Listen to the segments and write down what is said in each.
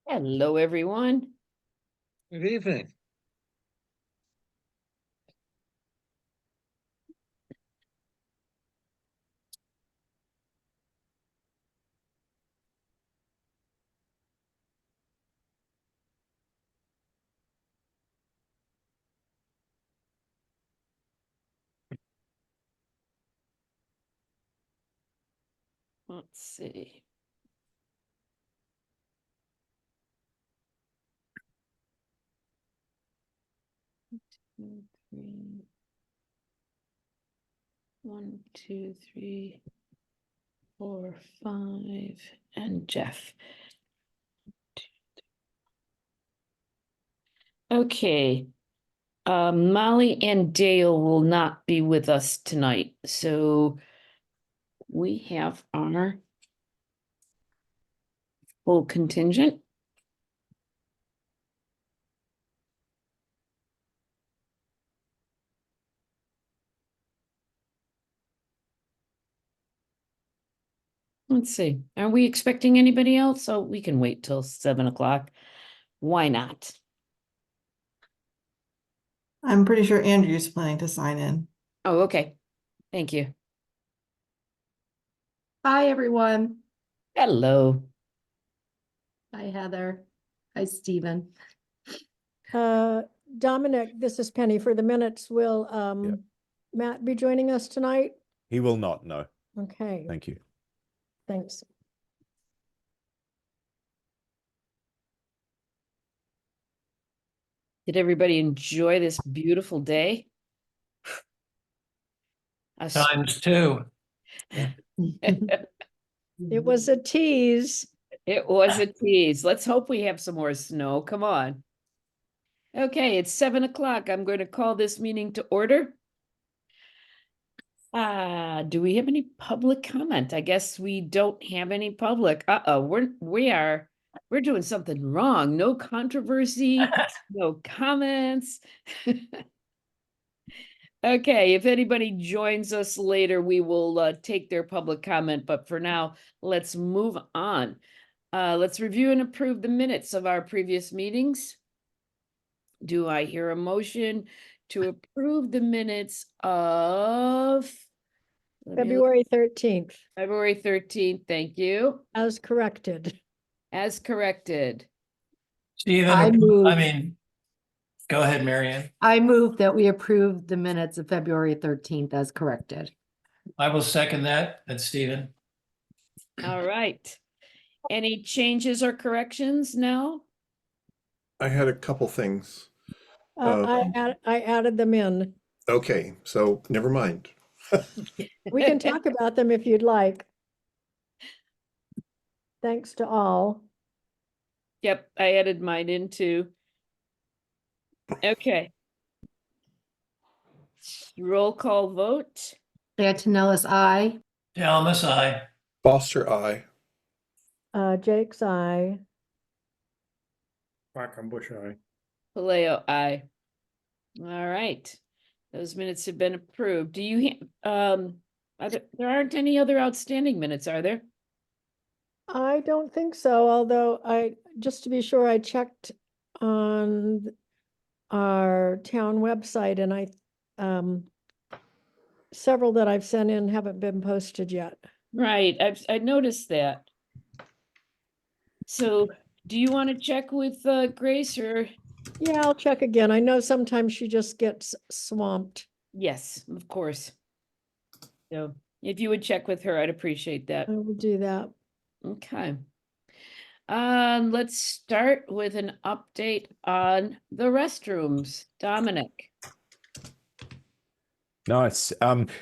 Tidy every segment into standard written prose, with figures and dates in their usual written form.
Hello, everyone. Good evening. Let's see. Two, three. 1, 2, 3, 4, 5, and Jeff. Okay. Molly and Dale will not be with us tonight, so we have our full contingent. Let's see. Are we expecting anybody else? Oh, we can wait till 7 o'clock. Why not? I'm pretty sure Andrew's planning to sign in. Oh, okay. Thank you. Hi, everyone. Hello. Hi, Heather. Hi, Stephen. Dominic, this is Penny. For the minutes, will Matt be joining us tonight? He will not, no. Okay, Thank you. thanks. Did everybody enjoy this beautiful day? Times two. It was a tease. It was a tease. Let's hope we have some more snow. Come on. Okay, it's 7 o'clock. I'm going to call this meeting to order. Do we have any public comment? I guess we don't have any public. Uh-oh, we're doing something wrong. No controversy, no comments. Okay, if anybody joins us later, we will take their public comment, but for now, let's move on. Let's review and approve the minutes of our previous meetings. Do I hear a motion to approve the minutes of February 13th, February 13th? Thank you. as corrected. As corrected. Stephen, move. I mean, go ahead, Marianne. I move that we approve the minutes of February 13th as corrected. I will second that. That's Stephen. All right. Any changes or corrections now? I had a couple things. I added them in. Okay, so never mind. We can talk about them if you'd like. Thanks to all. Yep, I added mine in too. Okay. Roll call vote. Antonellis, aye. Dalmas, aye. Foster, I. Jake's aye. Quackenbush, I. Paleo, aye. All right. Those minutes have been approved. Do you, there aren't any other outstanding minutes, are there? I don't think so, although just to be sure, I checked on our town website and several that I've sent in haven't been posted yet. Right, I noticed that. So do you want to check with Grace or? Yeah, I'll check again. I know sometimes she just gets swamped. Yes, of course. So if you would check with her, I'd appreciate that. I will do that. Okay. Let's start with an update on the restrooms. Dominic. Nice.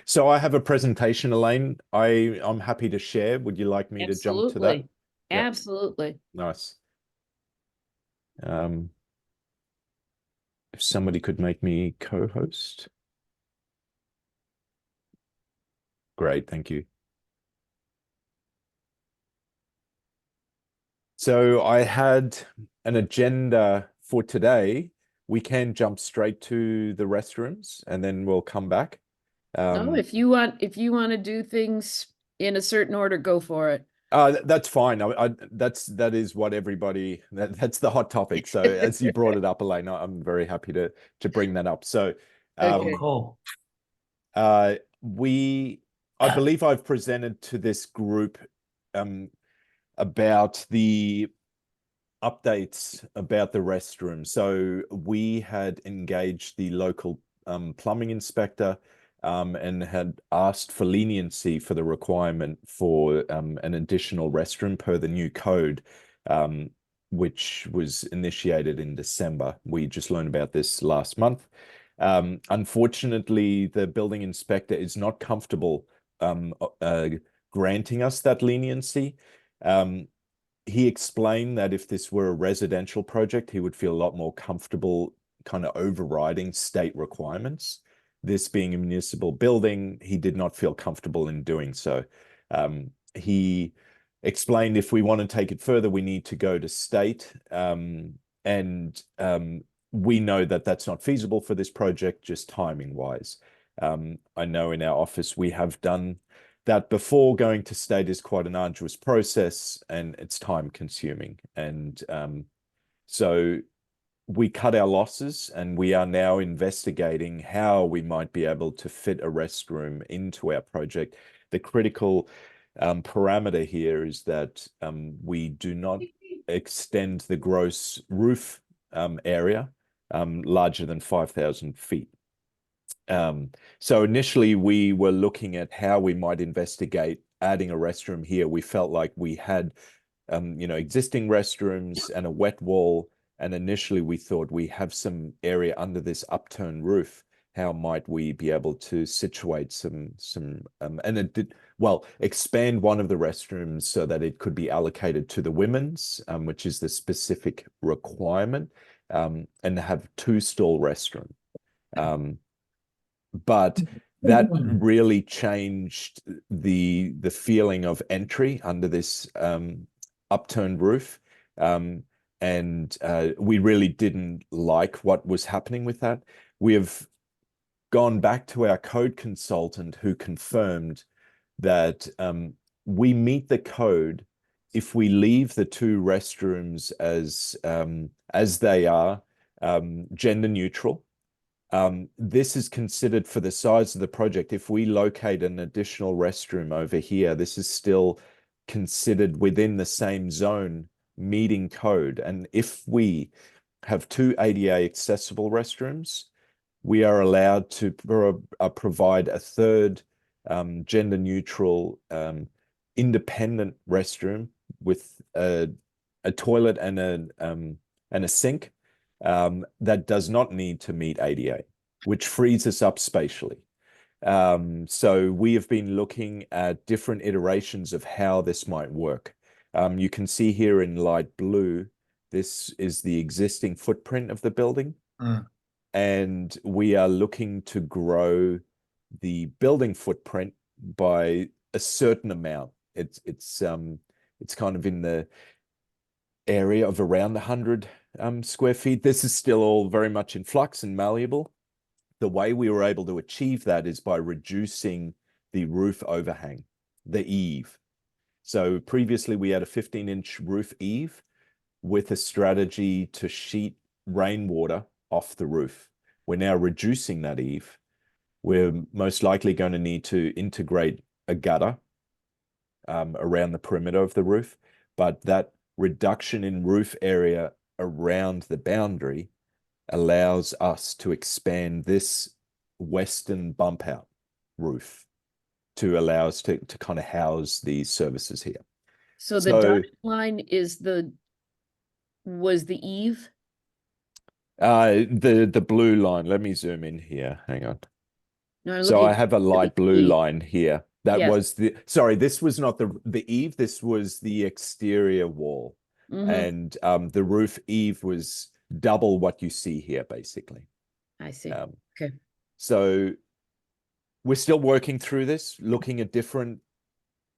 So I have a presentation, Elaine. I'm happy to share. Would you like me to jump to that? Absolutely. Yep. Absolutely. Nice. If somebody could make me co-host. Great, thank you. So I had an agenda for today. We can jump straight to the restrooms and then we'll come back. No, if you want to do things in a certain order, go for it. That's fine. That is what everybody, that's the hot topic. So as you brought it up, Elaine, I'm very happy to bring that up. So, Okay. Cool. I believe I've presented to this group, about the updates about the restroom. So we had engaged the local plumbing inspector, and had asked for leniency for the requirement for an additional restroom per the new code, which was initiated in December. We just learned about this last month. Unfortunately, the building inspector is not comfortable granting us that leniency. He explained that if this were a residential project, he would feel a lot more comfortable kind of overriding state requirements. This being a municipal building, he did not feel comfortable in doing so. He explained if we want to take it further, we need to go to state. And we know that that's not feasible for this project, just timing wise. I know in our office we have done that before. Going to state is quite an arduous process and it's time consuming. And so we cut our losses and we are now investigating how we might be able to fit a restroom into our project. The critical parameter here is that we do not extend the gross roof area larger than 5,000 feet. So initially we were looking at how we might investigate adding a restroom here. We felt like we had, existing restrooms and a wet wall. And initially we thought we have some area under this upturned roof. How might we be able to situate and it did, well, expand one of the restrooms so that it could be allocated to the women's, which is the specific requirement, and have 2-stall restroom. But that really changed the feeling of entry under this upturned roof. And we really didn't like what was happening with that. We have gone back to our code consultant who confirmed that we meet the code if we leave the 2 restrooms as they are, gender neutral. This is considered for the size of the project. If we locate an additional restroom over here, this is still considered within the same zone, meeting code. And if we have 2 ADA accessible restrooms, we are allowed to provide a third gender neutral independent restroom with a toilet and a sink that does not need to meet ADA, which frees us up spatially. So we have been looking at different iterations of how this might work. You can see here in light blue, this is the existing footprint of the building. And we are looking to grow the building footprint by a certain amount. It's kind of in the area of around 100 square feet. This is still all very much in flux and malleable. The way we were able to achieve that is by reducing the roof overhang, the eave. So previously we had a 15-inch roof eave with a strategy to sheet rainwater off the roof. We're now reducing that eave. We're most likely going to need to integrate a gutter around the perimeter of the roof, but that reduction in roof area around the boundary allows us to expand this western bump out roof to allow us to kind of house these services here. So the dotted line is was the eave? The blue line, let me zoom in here. Hang on. No, I'm So looking I have a light blue eave. line here. That Yes. was sorry, this was not the eave, this was the exterior wall. Mhm. And the roof eave was double what you see here, basically. I see. Okay. So we're still working through this, looking at different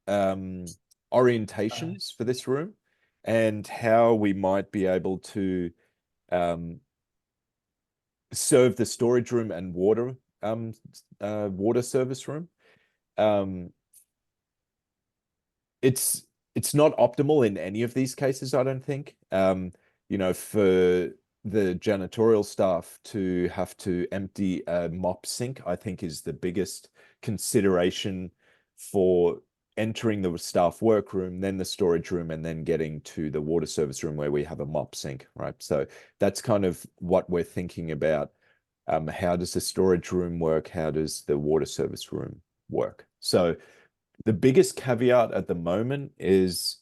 orientations for this room and how we might be able to serve the storage room and water service room. It's it's not optimal in any of these cases, I don't think. You know, for the janitorial staff to have to empty a mop sink, I think is the biggest consideration for entering the staff workroom, then the storage room, and then getting to the water service room where we have a mop sink, right? So that's kind of what we're thinking about. How does the storage room work? How does the water service room work? So the biggest caveat at the moment is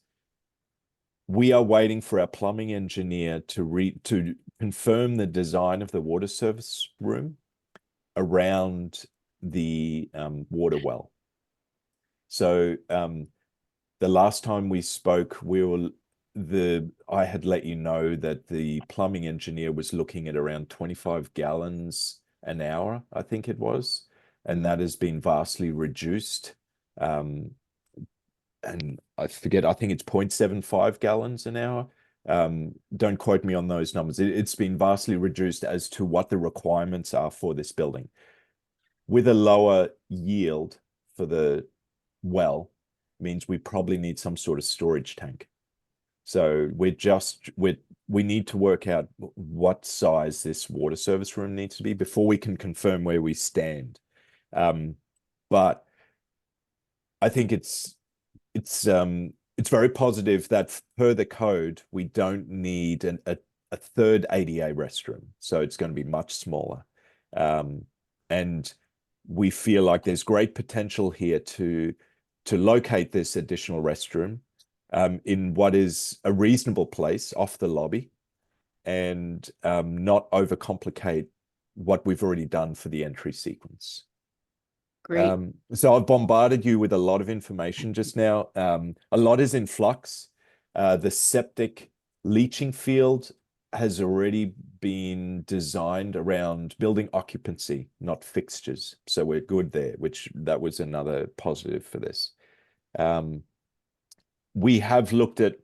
we are waiting for our plumbing engineer to confirm the design of the water service room around the water well. So the last time we spoke, I had let you know that the plumbing engineer was looking at around 25 gallons an hour, I think it was, and that has been vastly reduced. And I forget, I think it's 0.75 gallons an hour. Don't quote me on those numbers. It's been vastly reduced as to what the requirements are for this building. With a lower yield for the well, means we probably need some sort of storage tank. So we need to work out what size this water service room needs to be before we can confirm where we stand. But I think it's very positive that per the code, we don't need a third ADA restroom. So it's going to be much smaller. And we feel like there's great potential here to locate this additional restroom in what is a reasonable place off the lobby and not overcomplicate what we've already done for the entry sequence. Great. So I've bombarded you with a lot of information just now. A lot is in flux. The septic leaching field has already been designed around building occupancy, not fixtures. So we're good there, that was another positive for this. We have looked at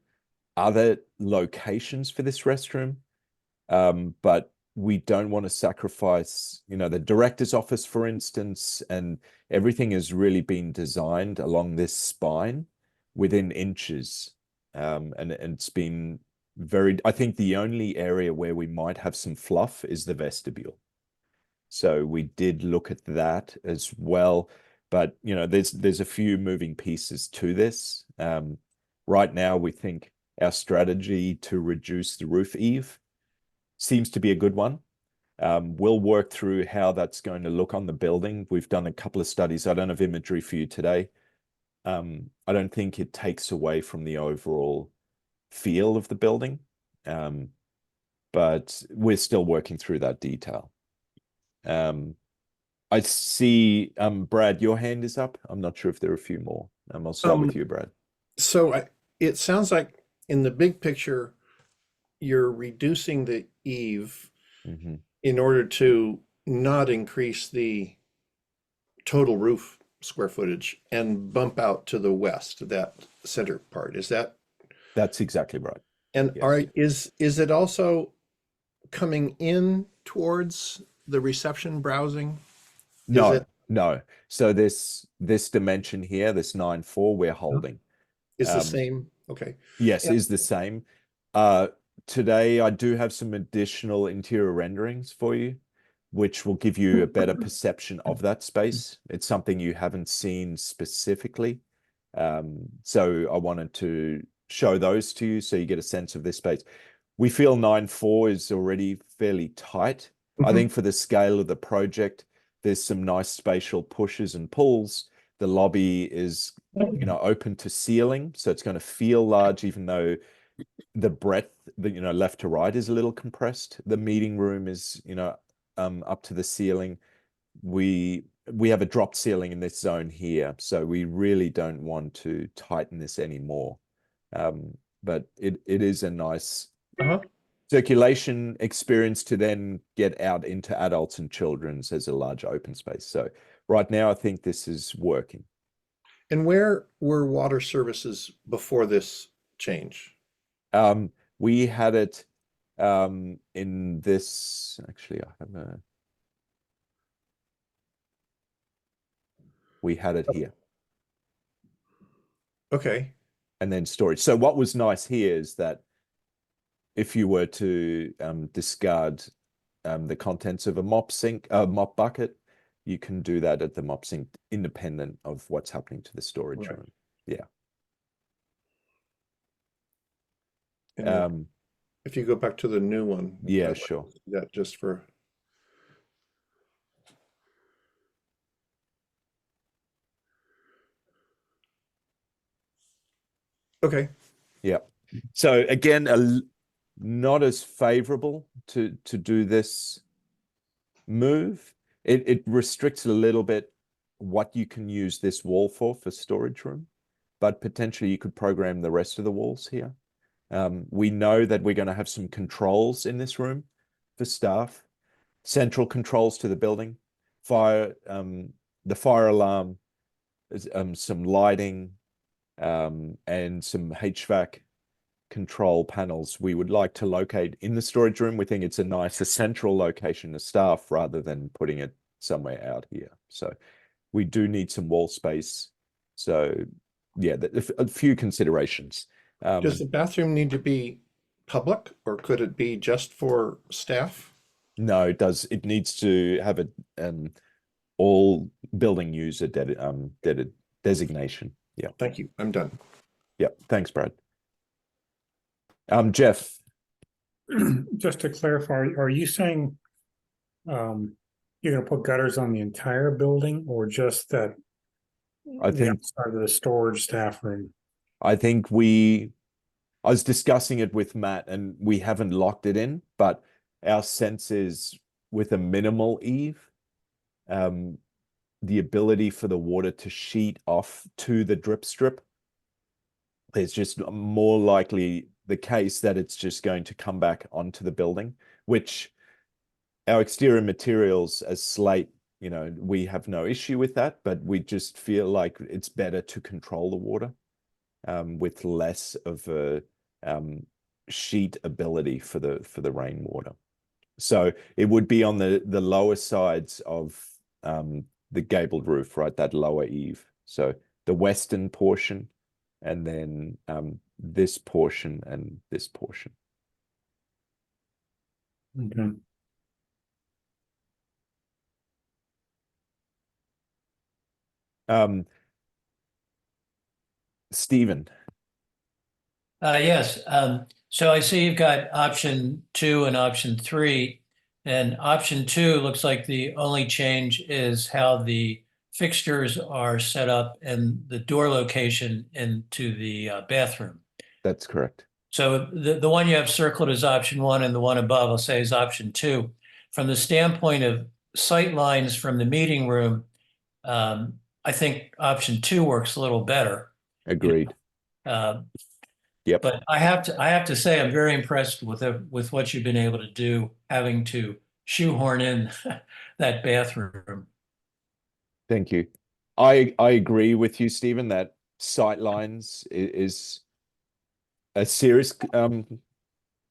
other locations for this restroom, but we don't want to sacrifice, the director's office, for instance, and everything has really been designed along this spine within inches. And it's been I think the only area where we might have some fluff is the vestibule. So we did look at that as well, but there's a few moving pieces to this. Right now, we think our strategy to reduce the roof eave seems to be a good one. We'll work through how that's going to look on the building. We've done a couple of studies. I don't have imagery for you today. I don't think it takes away from the overall feel of the building, but we're still working through that detail. I see, Brad, your hand is up. I'm not sure if there are a few more. I'll start with you, Brad. So it sounds like in the big picture, you're reducing the eave in order to not increase the total roof square footage and bump out to the west, that center part. That's exactly right. And Yes. is it also coming in towards the reception browsing? No. So this dimension here, this 9.4, we're holding. Is the same? Okay. Yes, Yeah. is the same. Today I do have some additional interior renderings for you, which will give you a better perception of that space. It's something you haven't seen specifically. So I wanted to show those to you so you get a sense of this space. We feel 9.4 is already fairly tight. I think for the scale of the project, there's some nice spatial pushes and pulls. The lobby is, open to ceiling, so it's going to feel large, even though the breadth, left to right is a little compressed. The meeting room is, up to the ceiling. We have a drop ceiling in this zone here, so we really don't want to tighten this anymore. But it is a nice circulation experience to then get out into adults and children's as a large open space. So right now, I think this is working. And where were water services before this change? We had it in this, actually, we had it here. Okay. and then storage. So what was nice here is that if you were to discard the contents of a mop bucket, you can do that at the mop sink independent of what's happening to the storage Right. room. Yeah. And then if you go back to the new one. Yeah, I'd like sure. to see that just for. Okay. Yeah. So again, not as favorable to do this move. It restricts a little bit what you can use this wall for storage room, but potentially you could program the rest of the walls here. We know that we're going to have some controls in this room for staff, central controls to the building, the fire alarm, some lighting, and some HVAC control panels we would like to locate in the storage room. We think it's a nicer central location to staff rather than putting it somewhere out here. So we do need some wall space. So yeah, a few considerations. Does the bathroom need to be public, or could it be just for staff? No, it does. It needs to have a all building user designation. Yeah. Thank you. I'm done. Yeah. Thanks, Brad. Jeff. Just to clarify, are you saying you're gonna put gutters on the entire building or just that I the think outside of the storage staff room? I was discussing it with Matt and we haven't locked it in, but our sense is with a minimal eave, the ability for the water to sheet off to the drip strip, it's just more likely the case that it's just going to come back onto the building, which our exterior materials as slate, we have no issue with that, but we just feel like it's better to control the water with less of a sheet ability for the rainwater. So it would be on the lower sides of the gabled roof, right? That lower eave. So the western portion, and then this portion and this portion. Okay. Stephen. Yes. So I see you've got option 2 and option 3. And option 2 looks like the only change is how the fixtures are set up and the door location into the bathroom. That's correct. So the one you have circled as option 1 and the one above I'll say is option 2. From the standpoint of sight lines from the meeting room, I think option 2 works a little better. Agreed. Yep. But I have to say I'm very impressed with what you've been able to do, having to shoehorn in that bathroom. Thank you. I agree with you, Stephen, that sight lines is a serious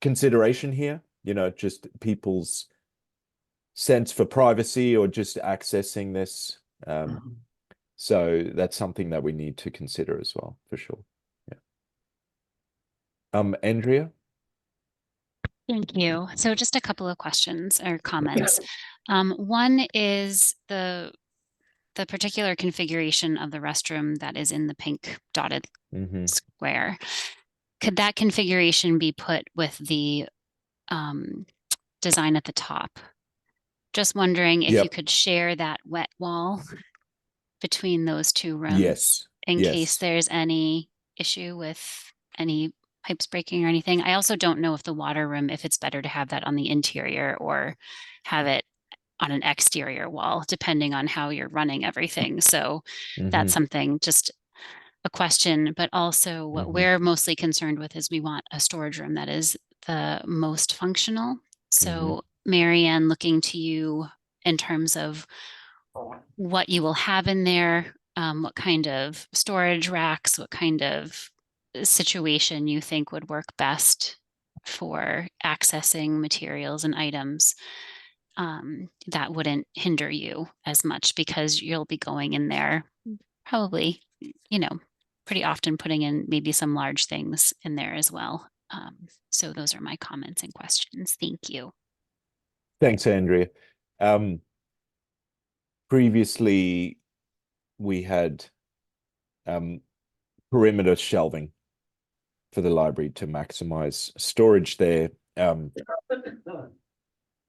consideration here. Just people's sense for privacy or just accessing this. So that's something that we need to consider as well, for sure. Yeah. Andrea? Thank you. So just a couple of questions or comments. One is the particular configuration of the restroom that is in the pink dotted square. Could that configuration be put with the design at the top? Just wondering if you could share that wet wall between those two rooms. Yes. In case there's any issue with any pipes breaking or anything. I also don't know if the water room, if it's better to have that on the interior or have it on an exterior wall, depending on how you're running everything. So that's something, just a question, but also what we're mostly concerned with is we want a storage room that is the most functional. So Marianne, looking to you in terms of what you will have in there, what kind of storage racks, what kind of situation you think would work best for accessing materials and items that wouldn't hinder you as much, because you'll be going in there probably, pretty often putting in maybe some large things in there as well. So those are my comments and questions. Thank you. Thanks, Andrea. Previously, we had perimeter shelving for the library to maximize storage there.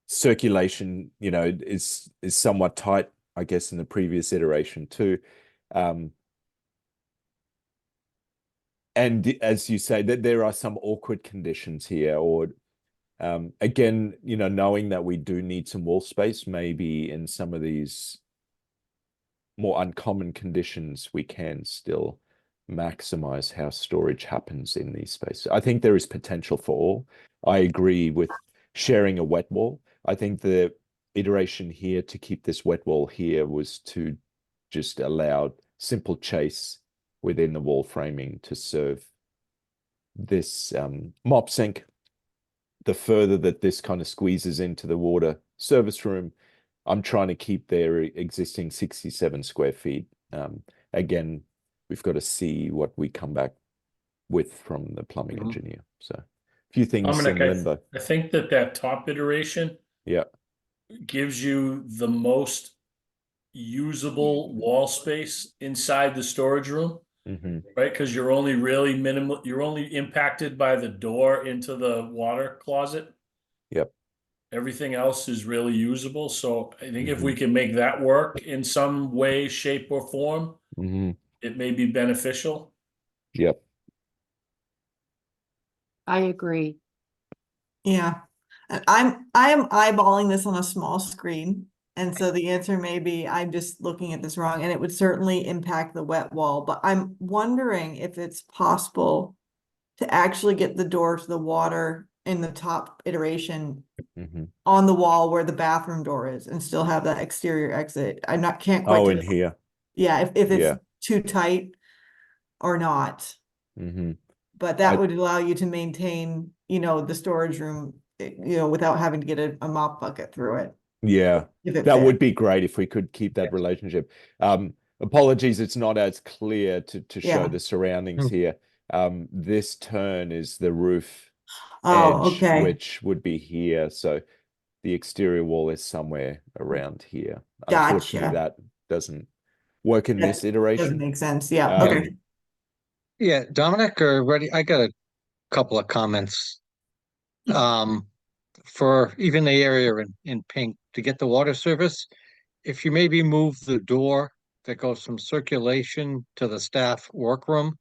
Circulation, is somewhat tight, I guess, in the previous iteration too. And as you say, that there are some awkward conditions here, or again, knowing that we do need some wall space, maybe in some of these more uncommon conditions, we can still maximize how storage happens in these spaces. I think there is potential for all. I agree with sharing a wet wall. I think the iteration here to keep this wet wall here was to just allow simple chase within the wall framing to serve this mop sink. The further that this kind of squeezes into the water service room, I'm trying to keep their existing 67 square feet. Again, we've got to see what we come back with from the plumbing engineer. So a few things in limbo. I think that top iteration Yeah. gives you the most usable wall space inside the storage room, right? Because you're only really you're only impacted by the door into the water closet. Yep. Everything else is really usable. So I think if we can make that work in some way, shape, or form, it may be beneficial. Yep. I agree. Yeah. I am eyeballing this on a small screen. And so the answer may be I'm just looking at this wrong, and it would certainly impact the wet wall. But I'm wondering if it's possible to actually get the door to the water in the top iteration on the wall where the bathroom door is and still have that exterior exit. Can't quite. Oh, in here. Yeah, if it's too tight or not. But that would allow you to maintain, the storage room, without having to get a mop bucket through it. Yeah, If it that fit. would be great if we could keep that relationship. Apologies, it's not as clear to show the surroundings here. This turn is the roof edge, which would be here. So the exterior wall is somewhere around here. Unfortunately, that doesn't work in this iteration. Doesn't make sense. Yeah. Okay. Yeah, Dominic or Reddy, I got a couple of comments. For even the area in pink to get the water service, if you maybe move the door that goes from circulation to the staff workroom,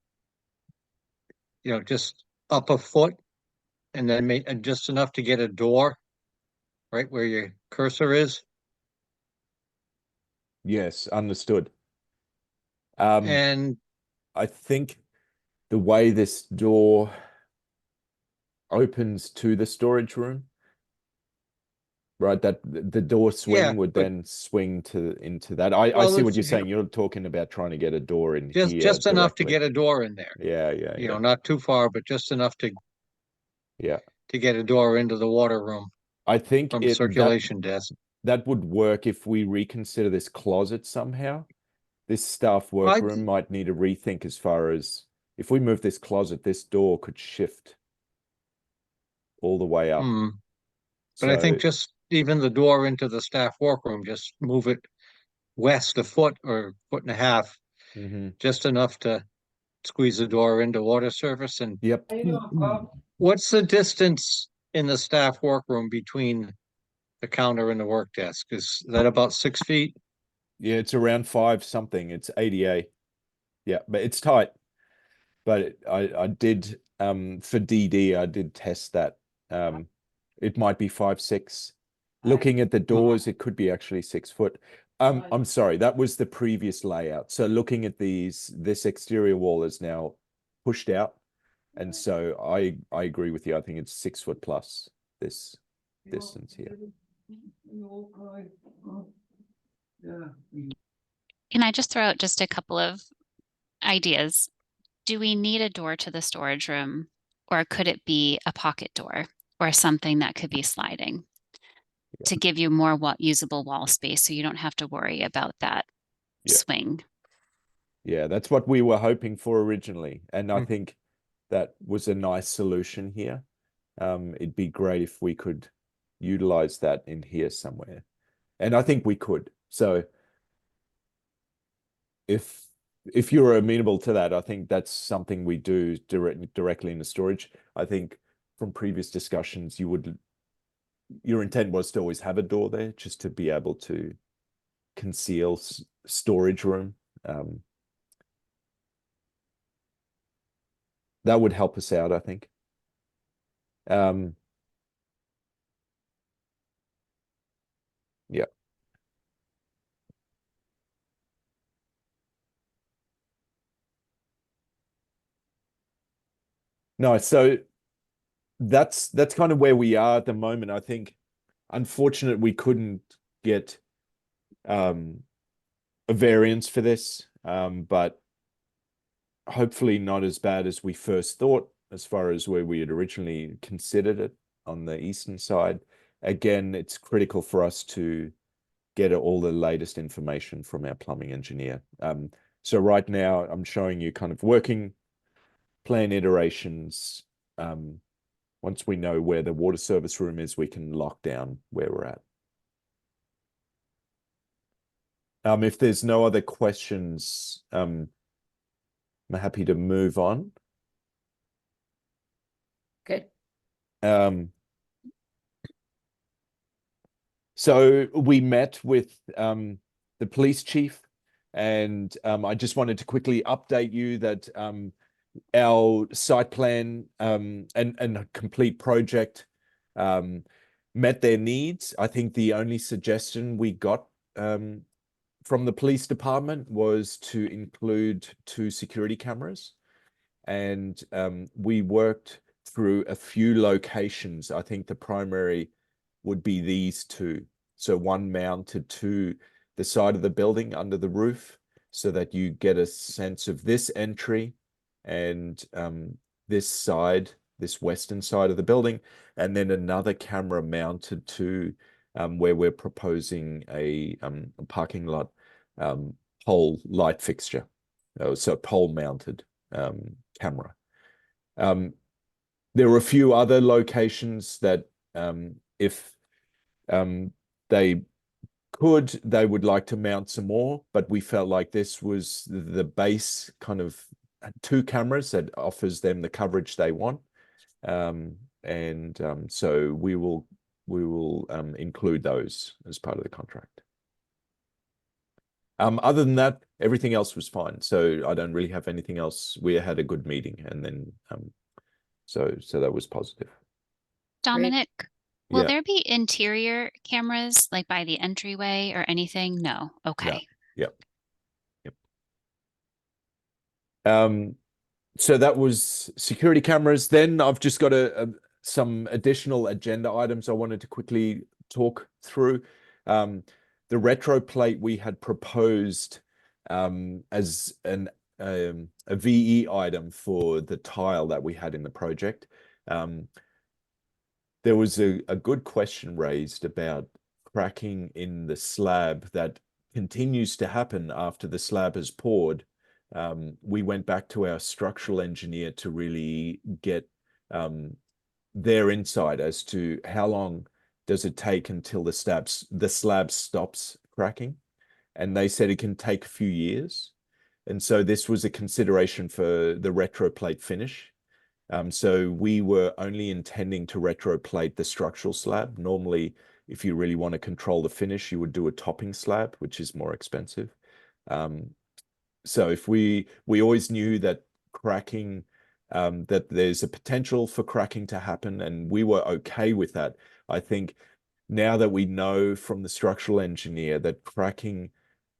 just up a foot, and then just enough to get a door right where your cursor is. Yes, understood. And I think the way this door opens to the storage room, right, that the door swing would then swing into that. I see what you're saying. You're talking about trying to get a door in here. Just enough to get a door in there. Yeah. Not too far, but just enough to get a door into the water room. I think from circulation desk. That would work if we reconsider this closet somehow. This staff workroom might need a rethink as far as if we move this closet, this door could shift all the way up. But I think just even the door into the staff workroom, just move it west a foot or foot and a half, just enough to squeeze the door into water surface. And what's the distance in the staff workroom between the counter and the work desk? Is that about 6 feet? Yeah, it's around 5 something. It's ADA. Yeah, but it's tight. But I did for DD, I did test that. It might be 5, 6. Looking at the doors, it could be actually 6 foot. I'm sorry, that was the previous layout. So looking at this exterior wall is now pushed out. And so I agree with you. I think it's 6 foot plus this distance here. Can I just throw out just a couple of ideas? Do we need a door to the storage room, or could it be a pocket door or something that could be sliding to give you more usable wall space so you don't have to worry about that swing? Yeah, that's what we were hoping for originally. And I Hmm. think that was a nice solution here. It'd be great if we could utilize that in here somewhere. And I think we could. So if you're amenable to that, I think that's something we do directly in the storage. I think from previous discussions, your intent was to always have a door there, just to be able to conceal storage room. That would help us out, I think. Yeah. No, so that's kind of where we are at the moment. I think, unfortunate we couldn't get a variance for this, but hopefully not as bad as we first thought, as far as where we had originally considered it on the eastern side. Again, it's critical for us to get all the latest information from our plumbing engineer. So right now I'm showing you kind of working plan iterations. Once we know where the water service room is, we can lock down where we're at. If there's no other questions, I'm happy to move on. Okay. So we met with the police chief, and I just wanted to quickly update you that our site plan and a complete project met their needs. I think the only suggestion we got from the police department was to include 2 security cameras. And we worked through a few locations. I think the primary would be these 2. So one mounted to the side of the building under the roof, so that you get a sense of this entry and this side, this western side of the building, and then another camera mounted to where we're proposing a parking lot pole light fixture. So pole mounted camera. There were a few other locations that if they could, they would like to mount some more, but we felt like this was the base kind of 2 cameras that offers them the coverage they want. So we will include those as part of the contract. Other than that, everything else was fine. So I don't really have anything else. We had a good meeting, and then so that was positive. Dominic, will Yeah. there be interior cameras like by the entryway or anything? No. Okay. Yep. So that was security cameras. Then I've just got some additional agenda items I wanted to quickly talk through. The retro plate we had proposed as a VE item for the tile that we had in the project. There was a good question raised about cracking in the slab that continues to happen after the slab is poured. We went back to our structural engineer to really get their insight as to how long does it take until the slab stops cracking. And they said it can take a few years. And so this was a consideration for the retro plate finish. So we were only intending to retroplate the structural slab. Normally, if you really want to control the finish, you would do a topping slab, which is more expensive. So if we always knew that cracking, that there's a potential for cracking to happen, and we were okay with that. I think now that we know from the structural engineer that cracking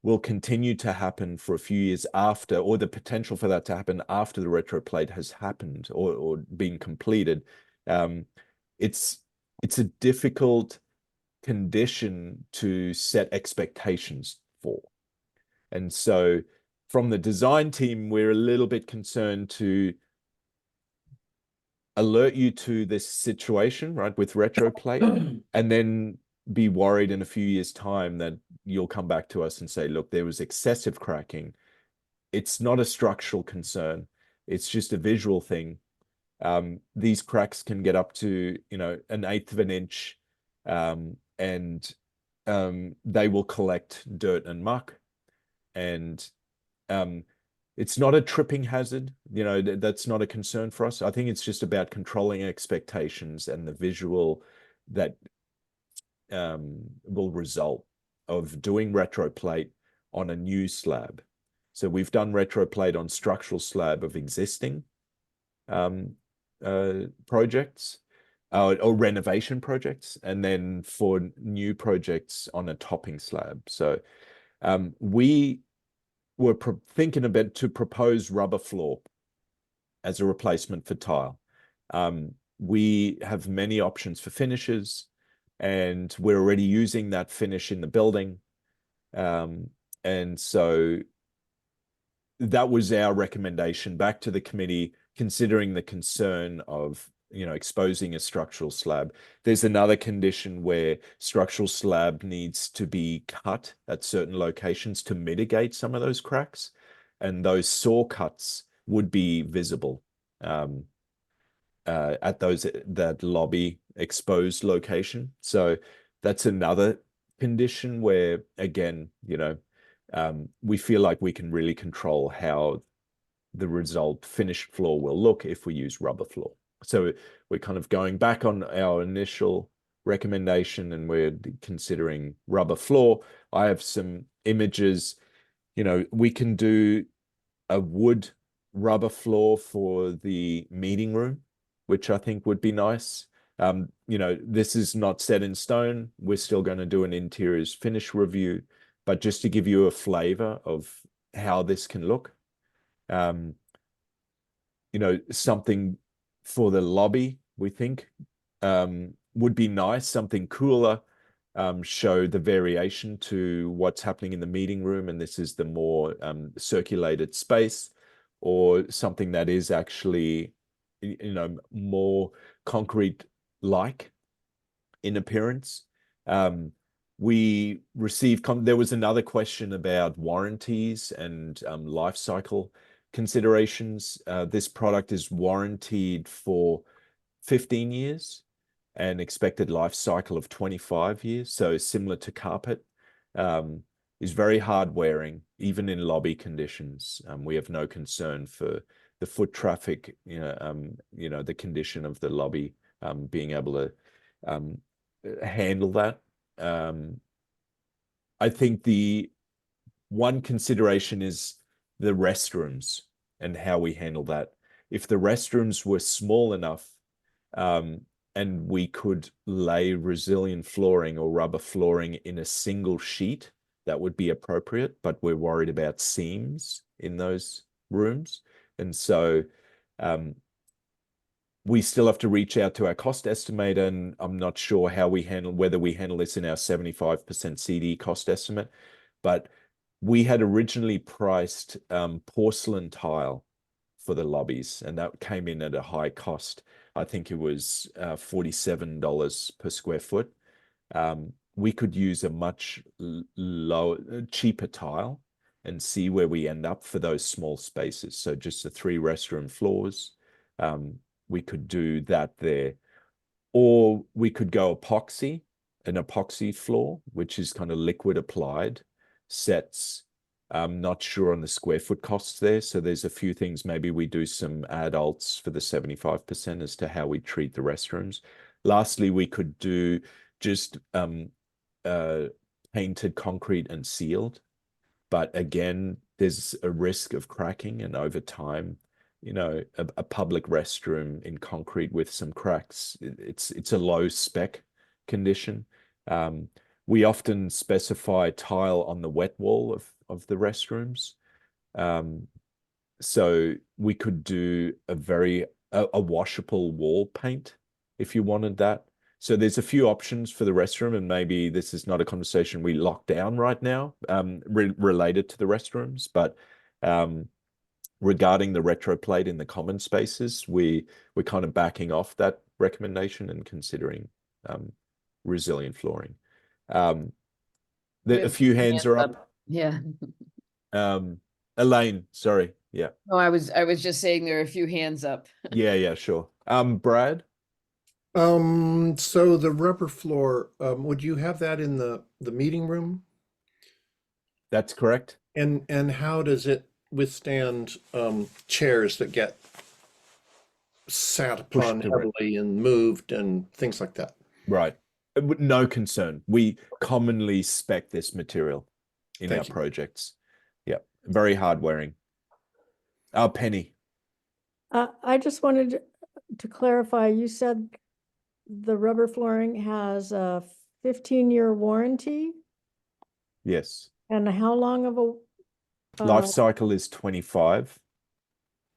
will continue to happen for a few years after, or the potential for that to happen after the retroplate has happened or been completed. It's a difficult condition to set expectations for. And so from the design team, we're a little bit concerned to alert you to this situation, right, with retroplate, and then be worried in a few years' time that you'll come back to us and say, look, there was excessive cracking. it's not a structural concern. It's just a visual thing. These cracks can get up to, you know, 1/8 of an inch, and they will collect dirt and muck, and it's not a tripping hazard. You know, that's not a concern for us. I think it's just about controlling expectations and the visual that will result of doing retroplate on a new slab. So we've done retroplate on structural slab of existing projects or renovation projects, and then for new projects on a topping slab. So we were thinking about to propose rubber floor as a replacement for tile. We have many options for finishes, and we're already using that finish in the building. And so that was our recommendation back to the committee, considering the concern of, you know, exposing a structural slab. There's another condition where structural slab needs to be cut at certain locations to mitigate some of those cracks, and those saw cuts would be visible at that lobby exposed location. So that's another condition where, again, you know, we feel like we can really control how the result finished floor will look if we use rubber floor. So we're kind of going back on our initial recommendation, and we're considering rubber floor. I have some images. You know, we can do a wood rubber floor for the meeting room, which I think would be nice. You know, this is not set in stone. We're still going to do an interiors finish review, but just to give you a flavor of how this can look. You know, something for the lobby, we think, would be nice, something cooler, show the variation to what's happening in the meeting room, and this is the more circulated space, or something that is actually, you know, more concrete-like in appearance. We received, there was another question about warranties and life cycle considerations. This product is warranted for 15 years and expected life cycle of 25 years. So similar to carpet, is very hard wearing, even in lobby conditions. We have no concern for the foot traffic, you know, the condition of the lobby, being able to handle that. I think the one consideration is the restrooms and how we handle that. If the restrooms were small enough, and we could lay resilient flooring or rubber flooring in a single sheet, that would be appropriate, but we're worried about seams in those rooms. And so we still have to reach out to our cost estimator, and I'm not sure how we handle, whether we handle this in our 75% CD cost estimate, but we had originally priced porcelain tile for the lobbies, and that came in at a high cost. I think it was $47 per square foot. We could use a much cheaper tile and see where we end up for those small spaces. So just the 3 restroom floors, we could do that there. Or we could go epoxy, an epoxy floor, which is kind of liquid applied, sets. I'm not sure on the square foot costs there. So there's a few things. Maybe we do some adults for the 75% as to how we treat the restrooms. Lastly, we could do just painted concrete and sealed. But again, there's a risk of cracking, and over time, you know, a public restroom in concrete with some cracks, it's a low spec condition. We often specify tile on the wet wall of the restrooms. So we could do a washable wall paint if you wanted that. So there's a few options for the restroom, and maybe this is not a conversation we lock down right now, related to the restrooms, but regarding the retroplate in the common spaces, we're kind of backing off that recommendation and considering resilient flooring. A few hands are up. Yeah. Elaine, sorry. Yeah. Oh, I was just saying there are a few hands up. Yeah, sure. Brad? So the rubber floor, would you have that in the meeting room? That's correct. And how does it withstand chairs that get sat upon Pushed around. heavily and moved and things like that? Right. No concern. We commonly spec this material in our Thank you. projects. Yep. Very hard wearing. Penny. I just wanted to clarify, you said the rubber flooring has a 15-year warranty, Yes. and how long of a Life cycle is 25.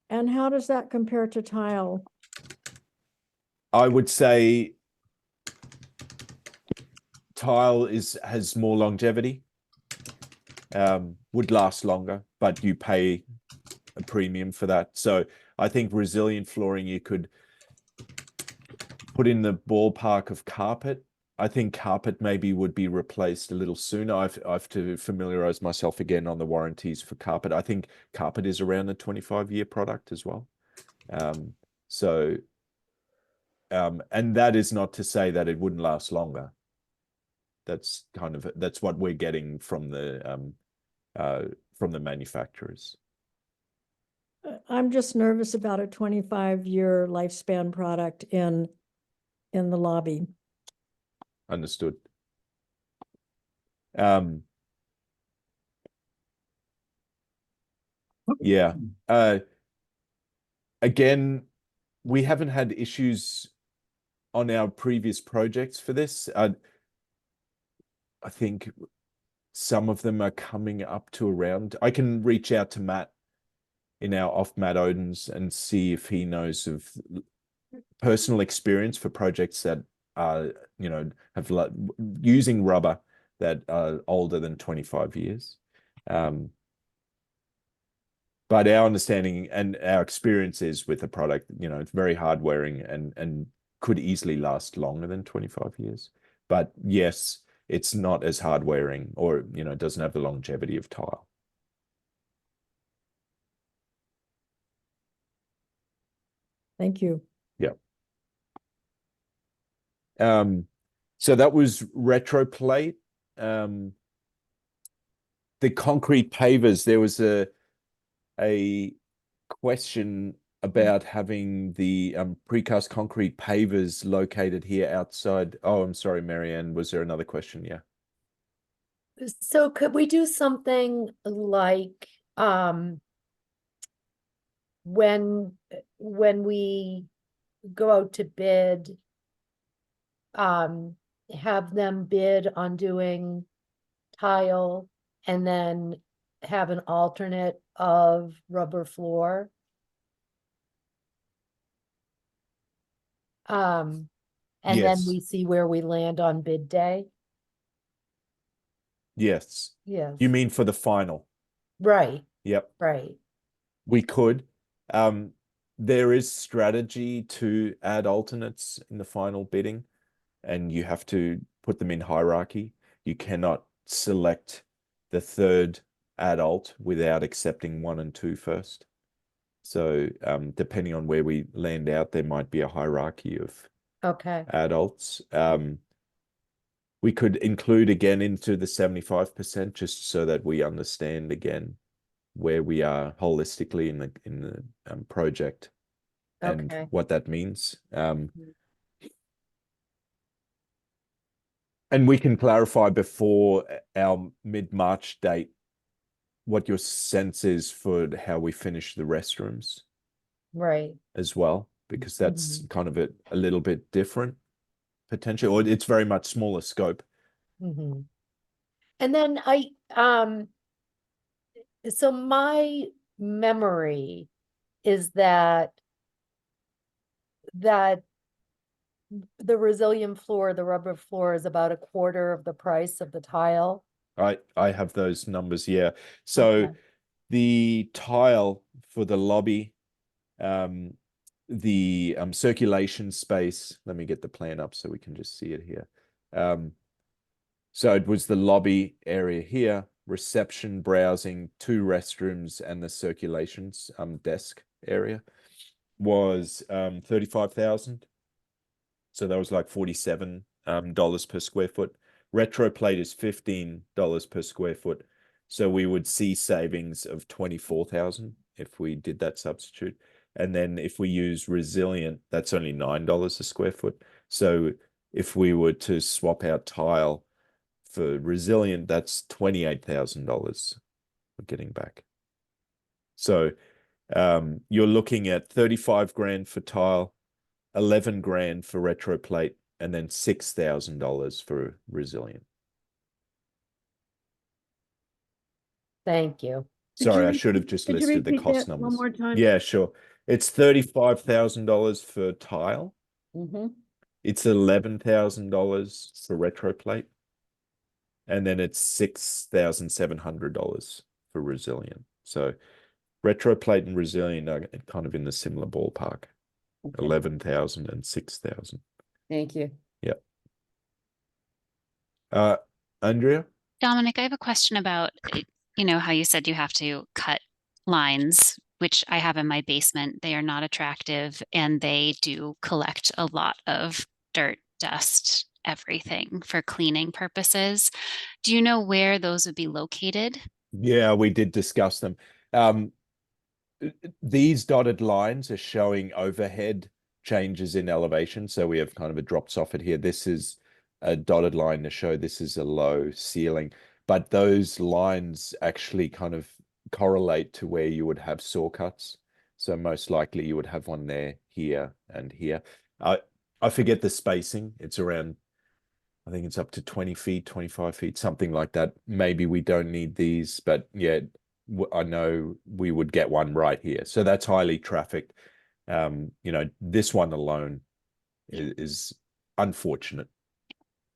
and how does that compare to tile? I would say tile has more longevity, would last longer, but you pay a premium for that. So I think resilient flooring you could put in the ballpark of carpet. I think carpet maybe would be replaced a little sooner. I have to familiarize myself again on the warranties for carpet. I think carpet is around a 25-year product as well. And that is not to say that it wouldn't last longer. That's what we're getting from the manufacturers. I'm just nervous about a 25-year lifespan product in the lobby. Understood. Yeah. Again, we haven't had issues on our previous projects for this. I think some of them are coming up to around. I can reach out to Matt in our off Matt Odens and see if he knows of personal experience for projects that are, have using rubber that are older than 25 years. But our understanding and our experience is with the product, it's very hard wearing and could easily last longer than 25 years. But yes, it's not as hard wearing, or, it doesn't have the longevity of tile. Thank you. Yeah. So that was retroplate. The concrete pavers, there was a question about having the precast concrete pavers located here outside. Oh, I'm sorry, Marianne. Was there another question? Yeah. So could we do something like, when we go out to bid, have them bid on doing tile and then have an alternate of rubber floor? And then Yes. we see where we land on bid day. Yes. Yes. You mean for the final? Right, Yep. right. We could. There is strategy to add alternates in the final bidding, and you have to put them in hierarchy. You cannot select the third add alt without accepting 1 and 2 first. So depending on where we land out, there might be a hierarchy of Okay. adults. We could include again into the 75% just so that we understand again where we are holistically in the project and Okay. what that means. And we can clarify before our mid-March date what your sense is for how we finish the restrooms Right. as well, because that's kind of a little bit different potentially, or it's very much smaller scope. Mm-hmm. And then so my memory is that the resilient floor, the rubber floor, is about a quarter of the price of the tile. I have those numbers, yeah. So Okay. the tile for the lobby, the circulation space, let me get the plan up so we can just see it here. So it was the lobby area here, reception, browsing, 2 restrooms, and the circulations desk area was 35,000. So that was like $47 per square foot. Retroplate is $15 per square foot. So we would see savings of 24,000 if we did that substitute. And then if we use resilient, that's only $9 a square foot. So if we were to swap out tile for resilient, that's $28,000 we're getting back. So you're looking at 35 grand for tile, 11 grand for retroplate, and then $6,000 for resilient. Thank you. Sorry, I should have just listed the cost numbers. One more time. Yeah, sure. It's $35,000 for tile. Mm-hmm. It's $11,000 for retroplate. And then it's $6,700 for resilient. So retroplate and resilient are kind of in the similar ballpark. Okay. 11,000 and 6,000. Thank you. Yep. Andrea? Dominic, I have a question about, you know, how you said you have to cut lines, which I have in my basement. They are not attractive and they do collect a lot of dirt, dust, everything for cleaning purposes. Do you know where those would be located? Yeah, we did discuss them. These dotted lines are showing overhead changes in elevation. So we have kind of a drop soffit here. This is a dotted line to show this is a low ceiling, but those lines actually kind of correlate to where you would have saw cuts. So most likely you would have one there, here, and here. I forget the spacing. It's around, I think it's up to 20 feet, 25 feet, something like that. Maybe we don't need these, but yeah, I know we would get one right here. So that's highly trafficked. You know, this one alone is unfortunate.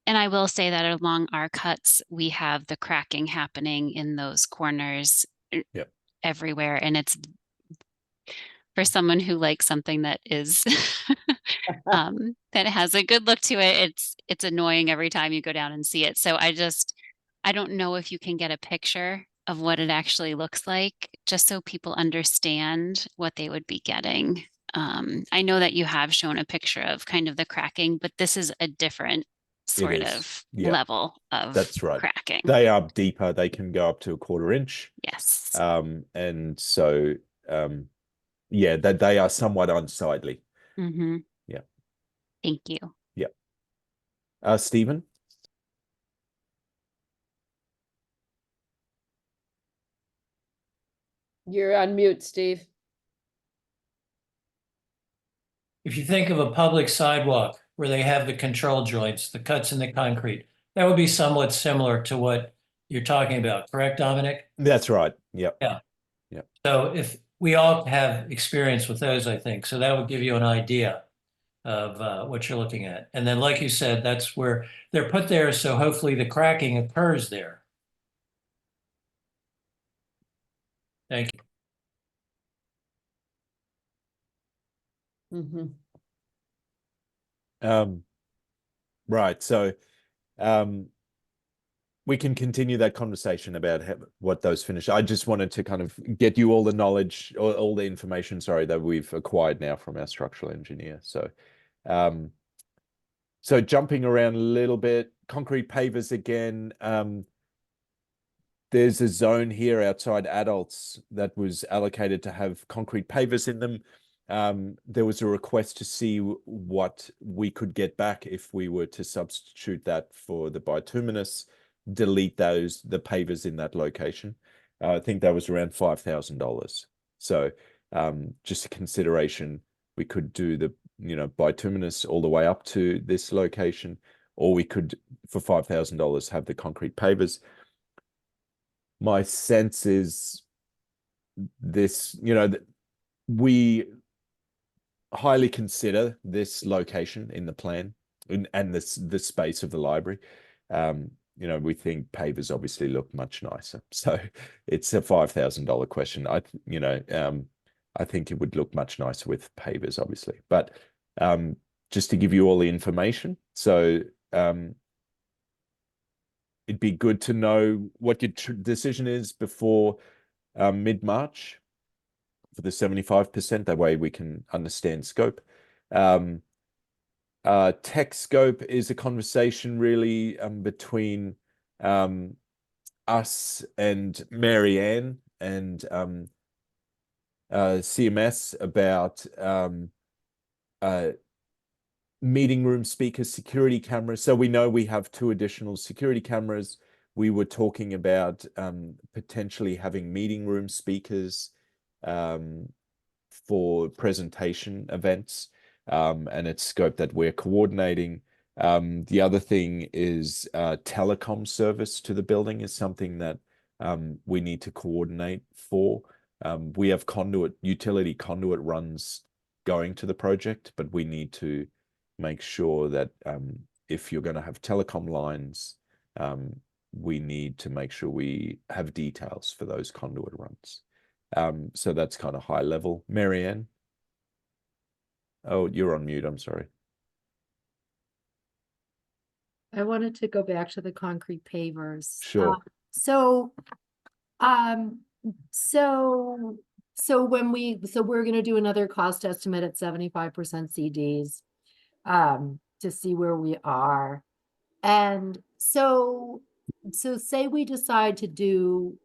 And I will say that along our cuts, we have the cracking happening in those corners Yep. everywhere. And it's for someone who likes something that is that has a good look to it, it's annoying every time you go down and see it. So I don't know if you can get a picture of what it actually looks like, just so people understand what they would be getting. I know that you have shown a picture of kind of the cracking, but this is a different sort of level of That's right. cracking. They are deeper. They can go up to 1/4 inch. Yes. And so yeah, that they are somewhat unsightly. Mm-hmm. Yeah. Thank you. Yeah. Stephen? You're on mute, Steve. If you think of a public sidewalk where they have the control joints, the cuts in the concrete, that would be somewhat similar to what you're talking about, correct, Dominic? That's right. Yep. Yeah. Yep. So if we all have experience with those, I think, so that would give you an idea of what you're looking at. And then, like you said, that's where they're put there, so hopefully the cracking occurs there. Thank you. Mm-hmm. Right. So we can continue that conversation about what those finish. I just wanted to kind of get you all the knowledge, or all the information, sorry, that we've acquired now from our structural engineer. So, so jumping around a little bit, concrete pavers again. There's a zone here outside adults that was allocated to have concrete pavers in them. There was a request to see what we could get back if we were to substitute that for the bituminous, delete the pavers in that location. I think that was around $5,000. So just a consideration, we could do the, bituminous all the way up to this location, or we could, for $5,000, have the concrete pavers. My sense is this, we highly consider this location in the plan and the space of the library. We think pavers obviously look much nicer. So it's a $5,000 question. I think it would look much nicer with pavers, obviously. But just to give you all the information. So it'd be good to know what your decision is before mid-March for the 75%. That way we can understand scope. Tech scope is a conversation really between us and Marianne and CMS about meeting room speakers, security cameras. So we know we have 2 additional security cameras. We were talking about potentially having meeting room speakers for presentation events, and it's scope that we're coordinating. The other thing is telecom service to the building is something that we need to coordinate for. We have utility conduit runs going to the project, but we need to make sure that if you're going to have telecom lines, we need to make sure we have details for those conduit runs. So that's kind of high level. Marianne? Oh, you're on mute. I'm sorry. I wanted to go back to the concrete pavers. Sure. So we're gonna do another cost estimate at 75% CDs to see where we are. And so say we decide to do,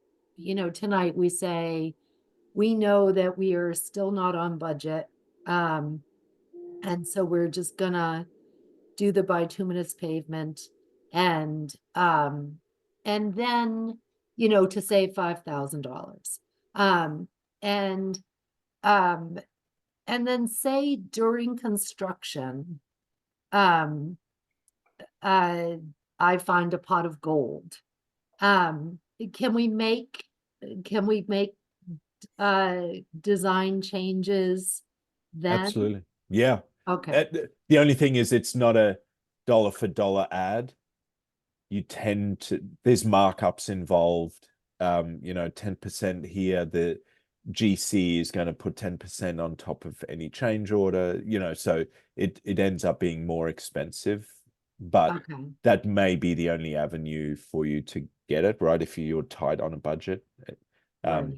tonight we say, we know that we are still not on budget. And so we're just gonna do the bituminous pavement and then, to save $5,000. And then say during construction, I find a pot of gold. Can we make design changes then? Absolutely. Yeah. Okay. The only thing is it's not a dollar for dollar ad. There's markups involved. 10% here, the GC is going to put 10% on top of any change order, so it ends up being more expensive, but Okay. that may be the only avenue for you to get it, right? If you're tight on a budget. Right.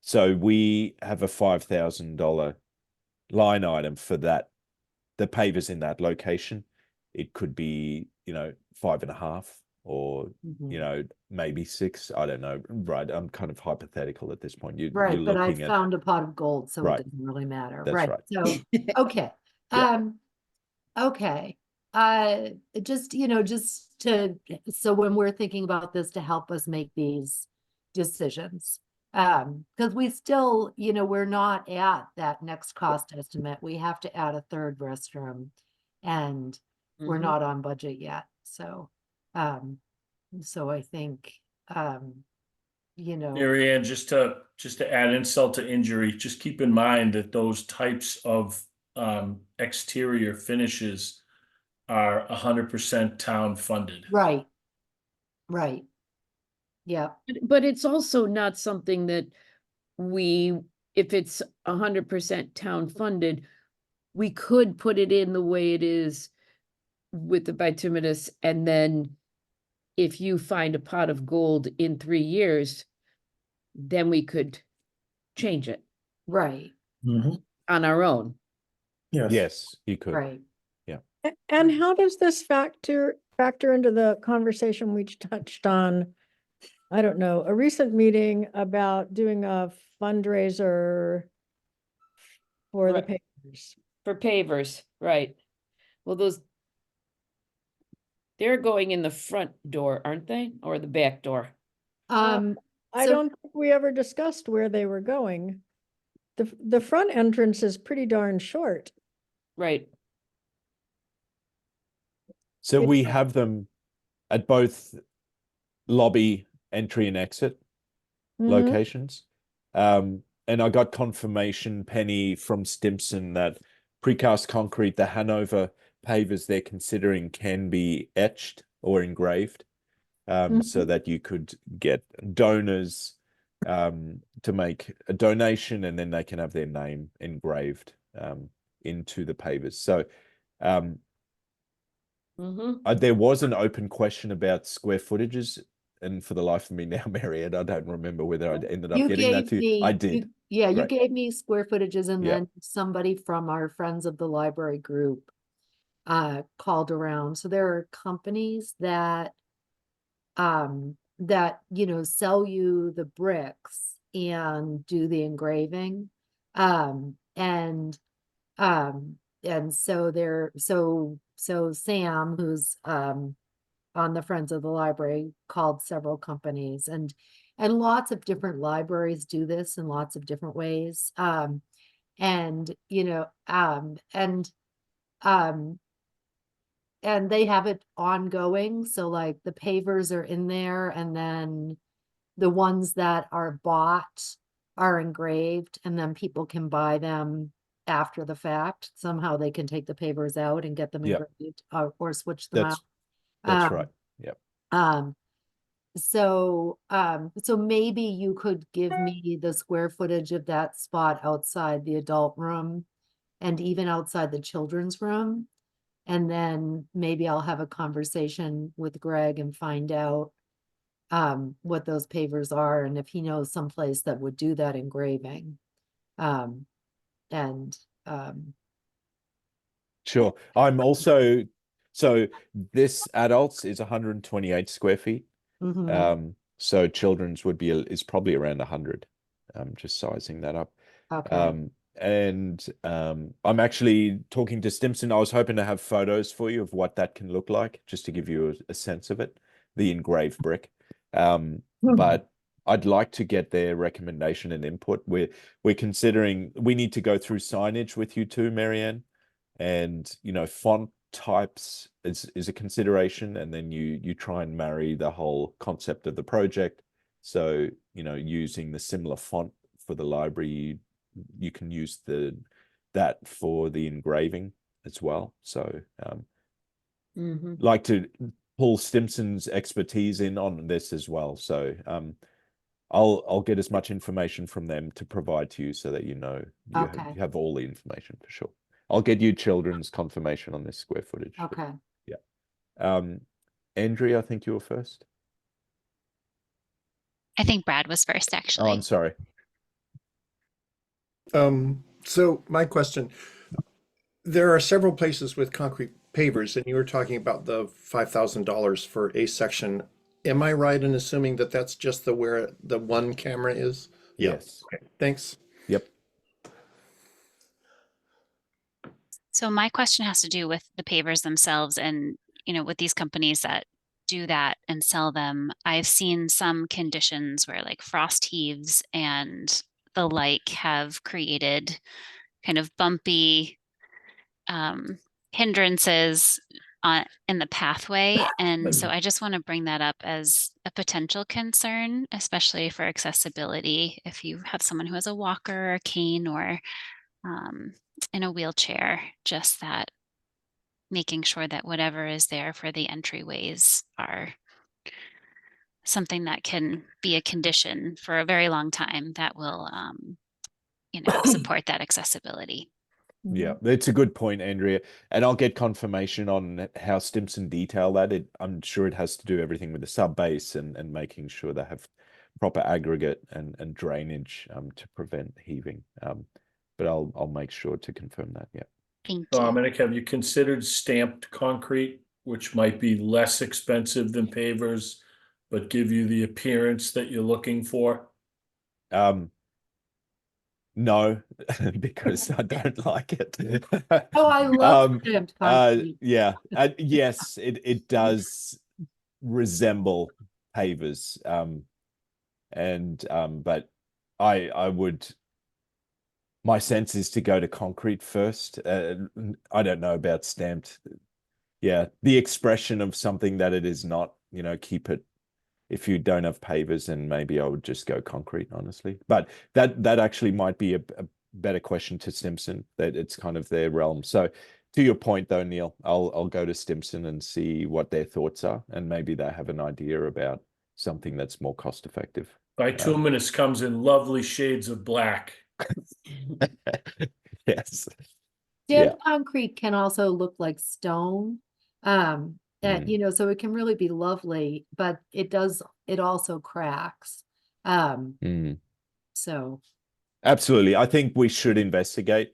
So we have a $5,000 line item for that, the pavers in that location. It could be, 5.5 or, Mhm. maybe 6. I don't know. Right. I'm kind of hypothetical at this point. You're Right, but I looking at, found a pot of gold, so it Right. doesn't really matter. That's Right, right. so, okay. Yeah. Okay. Just, so when we're thinking about this to help us make these decisions. Because we still, we're not at that next cost estimate. We have to add a 3rd restroom and we're Mhm. not on budget yet. So I think, Marianne, just to add insult to injury, just keep in mind that those types of exterior finishes are 100% town funded. right. Right. Yeah. But it's also not something that if it's 100% town funded, we could put it in the way it is with the bituminous, and then if you find a pot of gold in 3 years, then we could change it Right. on our own. Yes, you could. Right. And how does this factor into the conversation we touched on? I don't know, a recent meeting about doing a fundraiser for the Right. papers. For pavers, right. Well, they're going in the front door, aren't they? Or the back door? I So- don't think we ever discussed where they were going. The front entrance is pretty darn short. Right. So It's- we have them at both lobby, entry and exit Mhm. locations. And I got confirmation, Penny, from Stimson that precast concrete, the Hanover pavers they're considering can be etched or engraved, so that you could get donors to make a donation and then they can have their name engraved into the pavers. So There was an open question about square footages, and for the life of me now, Marianne, I don't remember whether I ended up You getting that gave to you. me, I did. yeah, you Great. gave me square footages, and Yeah. then somebody from our Friends of the Library group called around. So there are companies that sell you the bricks and do the engraving. And so Sam, who's on the Friends of the Library, called several companies, and lots of different libraries do this in lots of different ways. And they have it ongoing. So like the pavers are in there, and then the ones that are bought are engraved, and then people can buy them after the fact. Somehow they can take the pavers out and get them Yep. engraved, or switch them out. That's right. Yep. So maybe you could give me the square footage of that spot outside the adult room and even outside the children's room. And then maybe I'll have a conversation with Greg and find out what those pavers are, and if he knows someplace that would do that engraving. Sure. I'm also, so this adults is 128 square feet. Mhm. So children's would be is probably around 100. Just sizing that up. Okay. I'm actually talking to Stimson. I was hoping to have photos for you of what that can look like, just to give you a sense of it, the engraved brick. But I'd like to get their recommendation and input. We're considering, we need to go through signage with you too, Marianne, and font types is a consideration, and then you try and marry the whole concept of the project. So using the similar font for the library, you can use that for the engraving as well. So like to pull Stimson's expertise in on this as well. So I'll get as much information from them to provide to you, so that you have all the information for sure. I'll get you children's confirmation on this square footage. Okay. Yeah. Andrea, I think you were first. I think Brad was first, Oh, actually. I'm sorry. So my question, there are several places with concrete pavers, and you were talking about the $5,000 for a section. Am I right in assuming that that's just where the one camera is? Yes. Okay, thanks. Yep. So my question has to do with the pavers themselves, and with these companies that do that and sell them. I've seen some conditions where like frost heaves and the like have created kind of bumpy hindrances in the pathway. And so I just want to bring that up as a potential concern, especially for accessibility. If you have someone who has a walker or a cane, or in a wheelchair, just that making sure that whatever is there for the entryways are something that can be a condition for a very long time that will support that accessibility. Yeah, that's a good point, Andrea. And I'll get confirmation on how Stimson detail that. I'm sure it has to do everything with the sub base and making sure they have proper aggregate and drainage to prevent heaving. But I'll make sure to confirm that. Yeah. Thank you. Dominic, have you considered stamped concrete, which might be less expensive than pavers, but give you the appearance that you're looking for? No, because I don't like it. Oh, I love stamped concrete. Yeah, yes, it does resemble pavers. But I would. My sense is to go to concrete first. I don't know about stamped. Yeah, the expression of something that it is not. Keep it. If you don't have pavers, then maybe I would just go concrete, honestly. But that actually might be a better question to Stimson. That it's kind of their realm. So to your point, though, Neil, I'll go to Stimson and see what their thoughts are, and maybe they have an idea about something that's more cost effective. Bituminous comes in lovely shades of black. Yes. Stamped concrete can also look like stone. And, you know, so it can really be lovely, but it also cracks. So. Absolutely. I think we should investigate,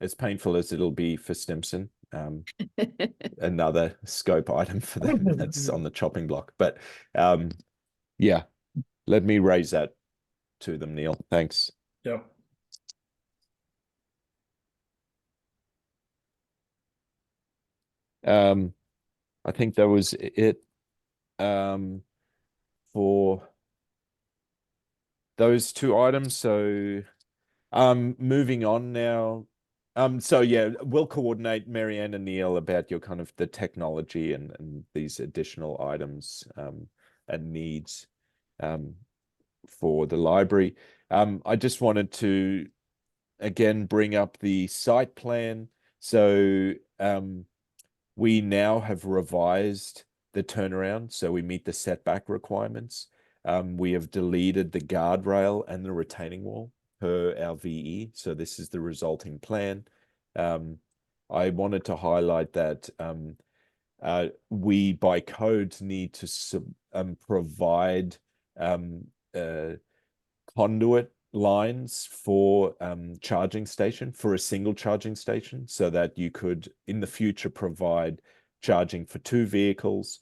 as painful as it'll be for Stimson. Another scope item for them that's on the chopping block. But yeah, let me raise that to them, Neil. Thanks. Yep. I think that was it for those two items. So moving on now. So yeah, we'll coordinate Marianne and Neil about your kind of the technology and these additional items and needs for the library. I just wanted to again bring up the site plan. So we now have revised the turnaround, so we meet the setback requirements. We have deleted the guardrail and the retaining wall per our VE, so this is the resulting plan. I wanted to highlight that we, by code, need to provide conduit lines for charging station, for a single charging station, so that you could in the future provide charging for 2 vehicles.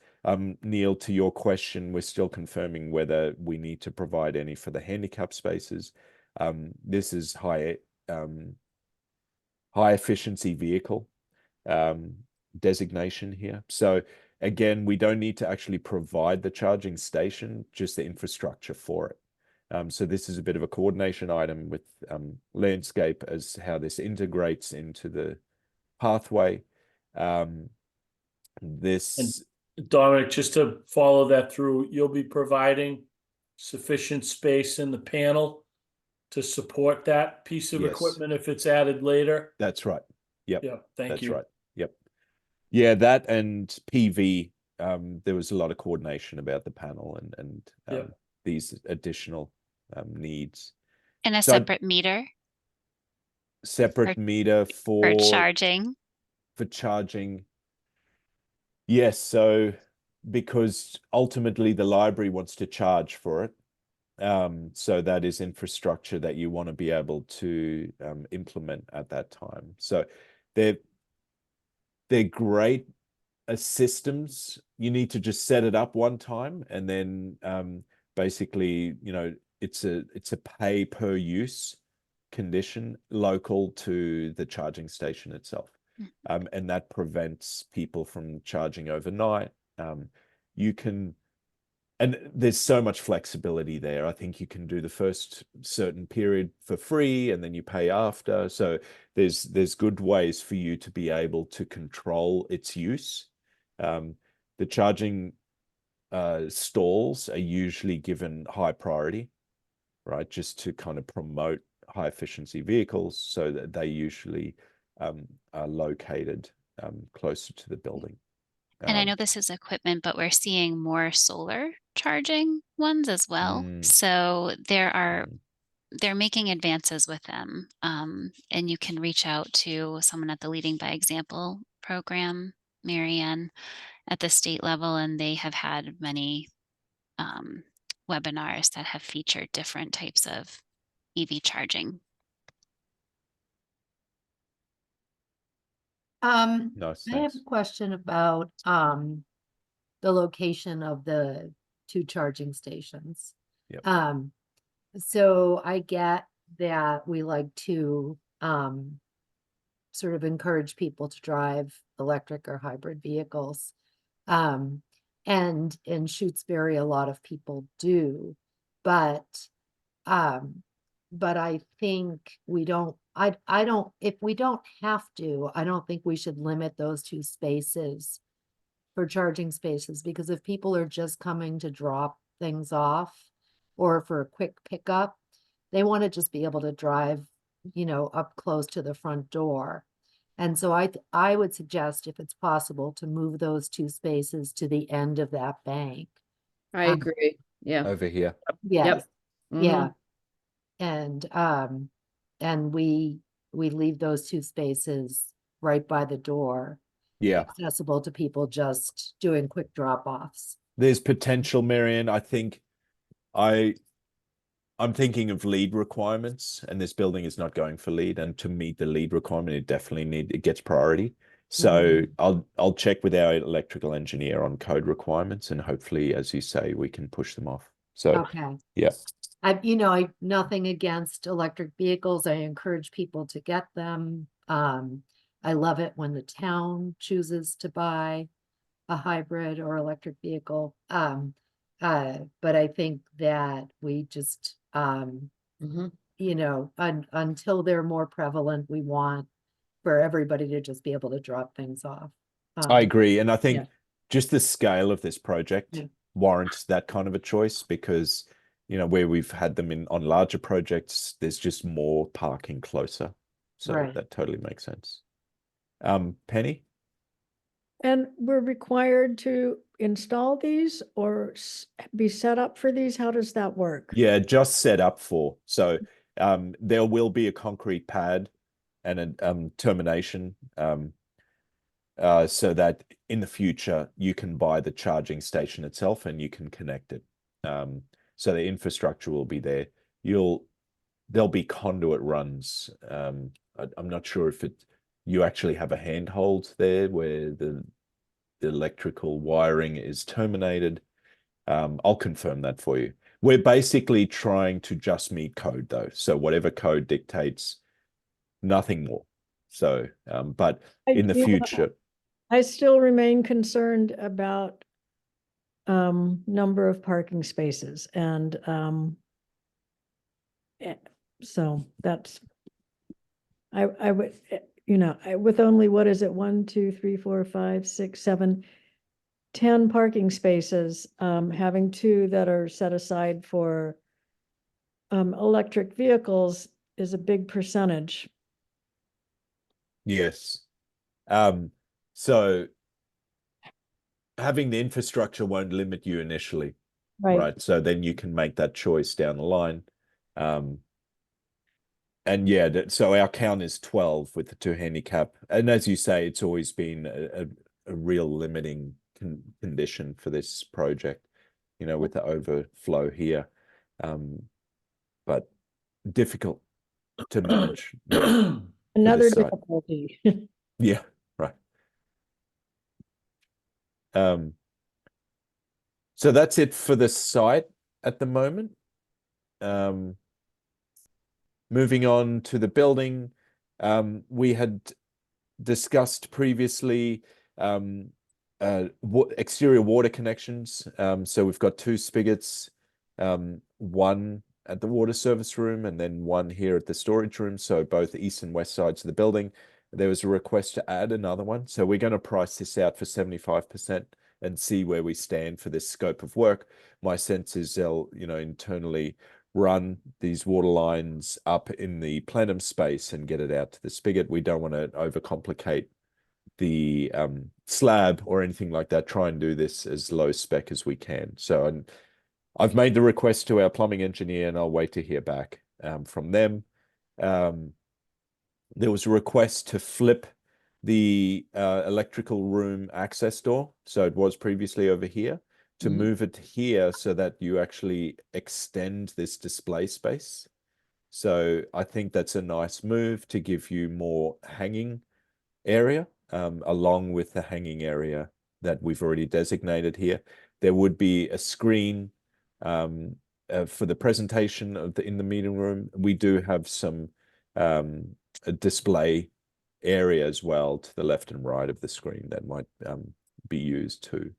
Neil, to your question, we're still confirming whether we need to provide any for the handicap spaces. This is high efficiency vehicle designation here. So again, we don't need to actually provide the charging station, just the infrastructure for it. So this is a bit of a coordination item with landscape as how this integrates into the pathway. This Dominic, just to follow that through, you'll be providing sufficient space in the panel to support that piece of equipment if it's added later? That's right. Yep. Yeah, thank you. That's right. Yep. Yeah, that and PV, there was a lot of coordination about the panel and these additional needs. And a separate meter? Separate meter for charging. For charging. Yes, so because ultimately the library wants to charge for it. So that is infrastructure that you want to be able to implement at that time. So they're great as systems. You need to just set it up one time, and then basically, you know, it's a pay per use condition local to the charging station itself. And that prevents people from charging overnight. You can, and there's so much flexibility there. I think you can do the first certain period for free and then you pay after. So there's good ways for you to be able to control its use. The charging stalls are usually given high priority, right? Just to kind of promote high efficiency vehicles, so that they usually are located closer to the building. And I know this is equipment, but we're seeing more solar charging ones as well. So they're making advances with them. And you can reach out to someone at the Leading by Example program, Marianne, at the state level, and they have had many webinars that have featured different types of EV charging. Nice, I have a question about the location of the 2 charging stations. Yep. So I get that we like to sort of encourage people to drive electric or hybrid vehicles. And in Shutesbury, a lot of people do, but I think we don't, I don't, if we don't have to, I don't think we should limit those 2 spaces for charging spaces, because if people are just coming to drop things off or for a quick pickup, they want to just be able to drive, you know, up close to the front door. And so I would suggest, if it's possible, to move those 2 spaces to the end of that bank. I agree. Yeah. Over here. Yes. Yep. Yeah. And we leave those 2 spaces right by the door. Yeah. accessible to people just doing quick drop-offs. There's potential, Marianne. I think I'm thinking of lead requirements, and this building is not going for lead. And to meet the lead requirement, it gets priority. So I'll check with our electrical engineer on code requirements, and hopefully, as you say, we can push them off. So Okay. yeah. I nothing against electric vehicles. I encourage people to get them. I love it when the town chooses to buy a hybrid or electric vehicle. But I think that we just, Mhm. until they're more prevalent, we want for everybody to just be able to drop things off. I agree. And I think yeah. just the scale of this project Yeah. warrants that kind of a choice because, where we've had them on larger projects, there's just more parking closer. So Right. that totally makes sense. Penny? And we're required to install these or be set up for these? How does that work? Yeah, just set up for. So there will be a concrete pad and a termination so that in the future you can buy the charging station itself and you can connect it. So the infrastructure will be there. There'll be conduit runs. I'm not sure if you actually have a handhold there where the electrical wiring is terminated. I'll confirm that for you. We're basically trying to just meet code though. So whatever code dictates, nothing more. So, but in the future, I still remain concerned about number of parking spaces and so that's I would with only what is it 1 2 3 4 5 6 7 10 parking spaces, having 2 that are set aside for electric vehicles is a big percentage. yes. So having the infrastructure won't limit you initially, right? So then you can make that choice down the line. And yeah, so our count is 12 with the 2 handicap. And as you say, it's always been a real limiting condition for this project, with the overflow here. But difficult to manage. Another difficulty. Yeah, right. So that's it for the site at the moment. Moving on to the building, we had discussed previously exterior water connections. So we've got 2 spigots, one at the water service room and then one here at the storage room. So both east and west sides of the building. There was a request to add another one. So we're going to price this out for 75% and see where we stand for this scope of work. My sense is they'll, internally run these water lines up in the plenum space and get it out to the spigot. We don't want to overcomplicate the slab or anything like that. Try and do this as low spec as we can. So I've made the request to our plumbing engineer and I'll wait to hear back from them. There was a request to flip the electrical room access door. So it was previously over here, to move it here so that you actually extend this display space. So I think that's a nice move to give you more hanging area, along with the hanging area that we've already designated here. There would be a screen for the presentation in the meeting room. We do have some a display area as well to the left and right of the screen that might be used too.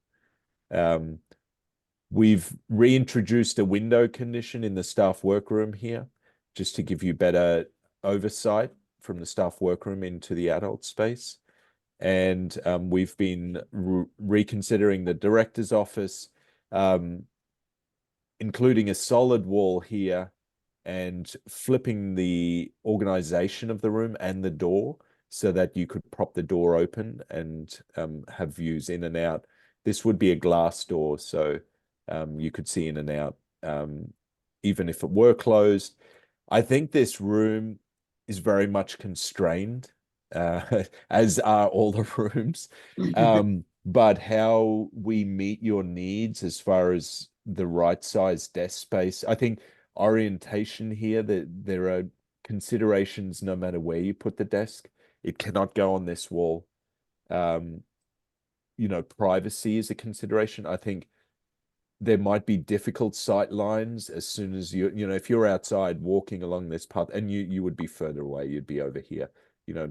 We've reintroduced a window condition in the staff workroom here, just to give you better oversight from the staff workroom into the adult space. And we've been reconsidering the director's office, including a solid wall here and flipping the organization of the room and the door so that you could prop the door open and have views in and out. This would be a glass door, so you could see in and out, even if it were closed. I think this room is very much constrained as are all the rooms. But how we meet your needs as far as the right size desk space, I think orientation here, that there are considerations no matter where you put the desk. It cannot go on this wall. Privacy is a consideration. I think there might be difficult sight lines as soon as if you're outside walking along this path, and you would be further away, you'd be over here,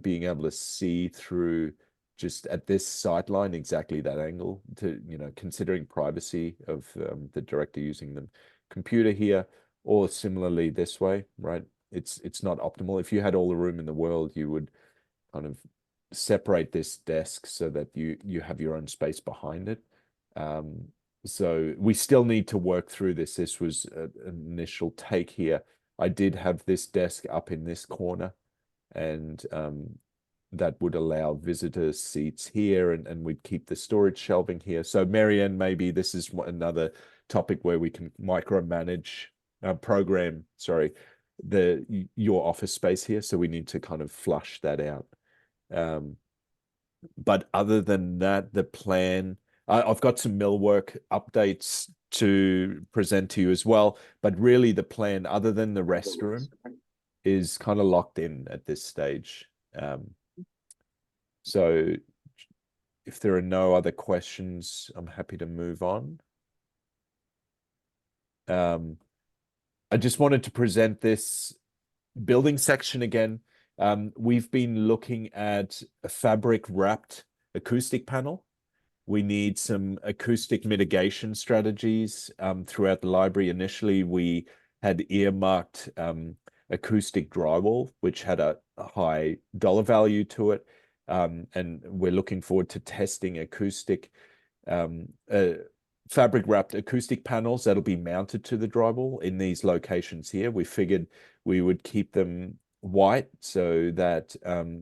being able to see through just at this sight line, exactly that angle, to, considering privacy of the director using the computer here, or similarly this way, right? It's not optimal. If you had all the room in the world, you would kind of separate this desk so that you have your own space behind it. So we still need to work through this. This was an initial take here. I did have this desk up in this corner, and that would allow visitor seats here, and we'd keep the storage shelving here. So Marianne, maybe this is another topic where we can micromanage, program, sorry, your office space here. So we need to kind of flush that out. But other than that, the plan, I've got some millwork updates to present to you as well. But really the plan, other than the restroom, is kind of locked in at this stage. So if there are no other questions, I'm happy to move on. I just wanted to present this building section again. We've been looking at a fabric wrapped acoustic panel. We need some acoustic mitigation strategies throughout the library. Initially, we had earmarked acoustic drywall, which had a high dollar value to it. And we're looking forward to testing acoustic fabric wrapped acoustic panels that'll be mounted to the drywall in these locations here. We figured we would keep them white so that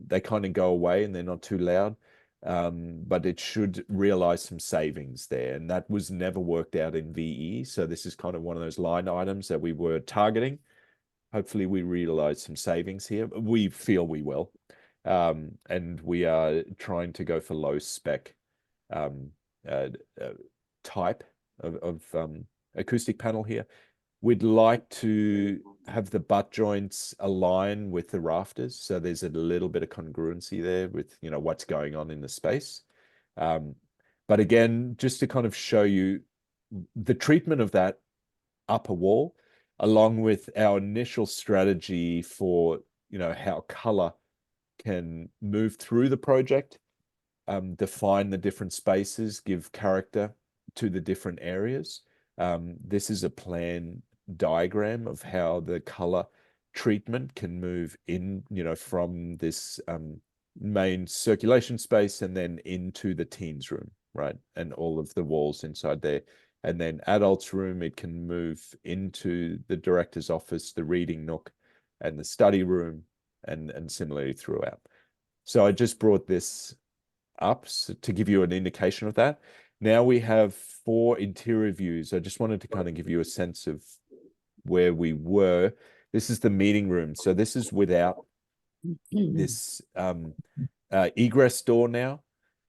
they kind of go away and they're not too loud. But it should realize some savings there, and that was never worked out in VE. So this is kind of one of those line items that we were targeting. Hopefully we realize some savings here. We feel we will. And we are trying to go for low spec type of acoustic panel here. We'd like to have the butt joints align with the rafters, so there's a little bit of congruency there with what's going on in the space. But again, just to kind of show you the treatment of that upper wall, along with our initial strategy for how color can move through the project, define the different spaces, give character to the different areas. This is a plan diagram of how the color treatment can move in, from this main circulation space and then into the teens room, right? And all of the walls inside there. And then adults room, it can move into the director's office, the reading nook, and the study room, and similarly throughout. So I just brought this up to give you an indication of that. Now we have 4 interior views. I just wanted to kind of give you a sense of where we were. This is the meeting room. So this is without this egress door now.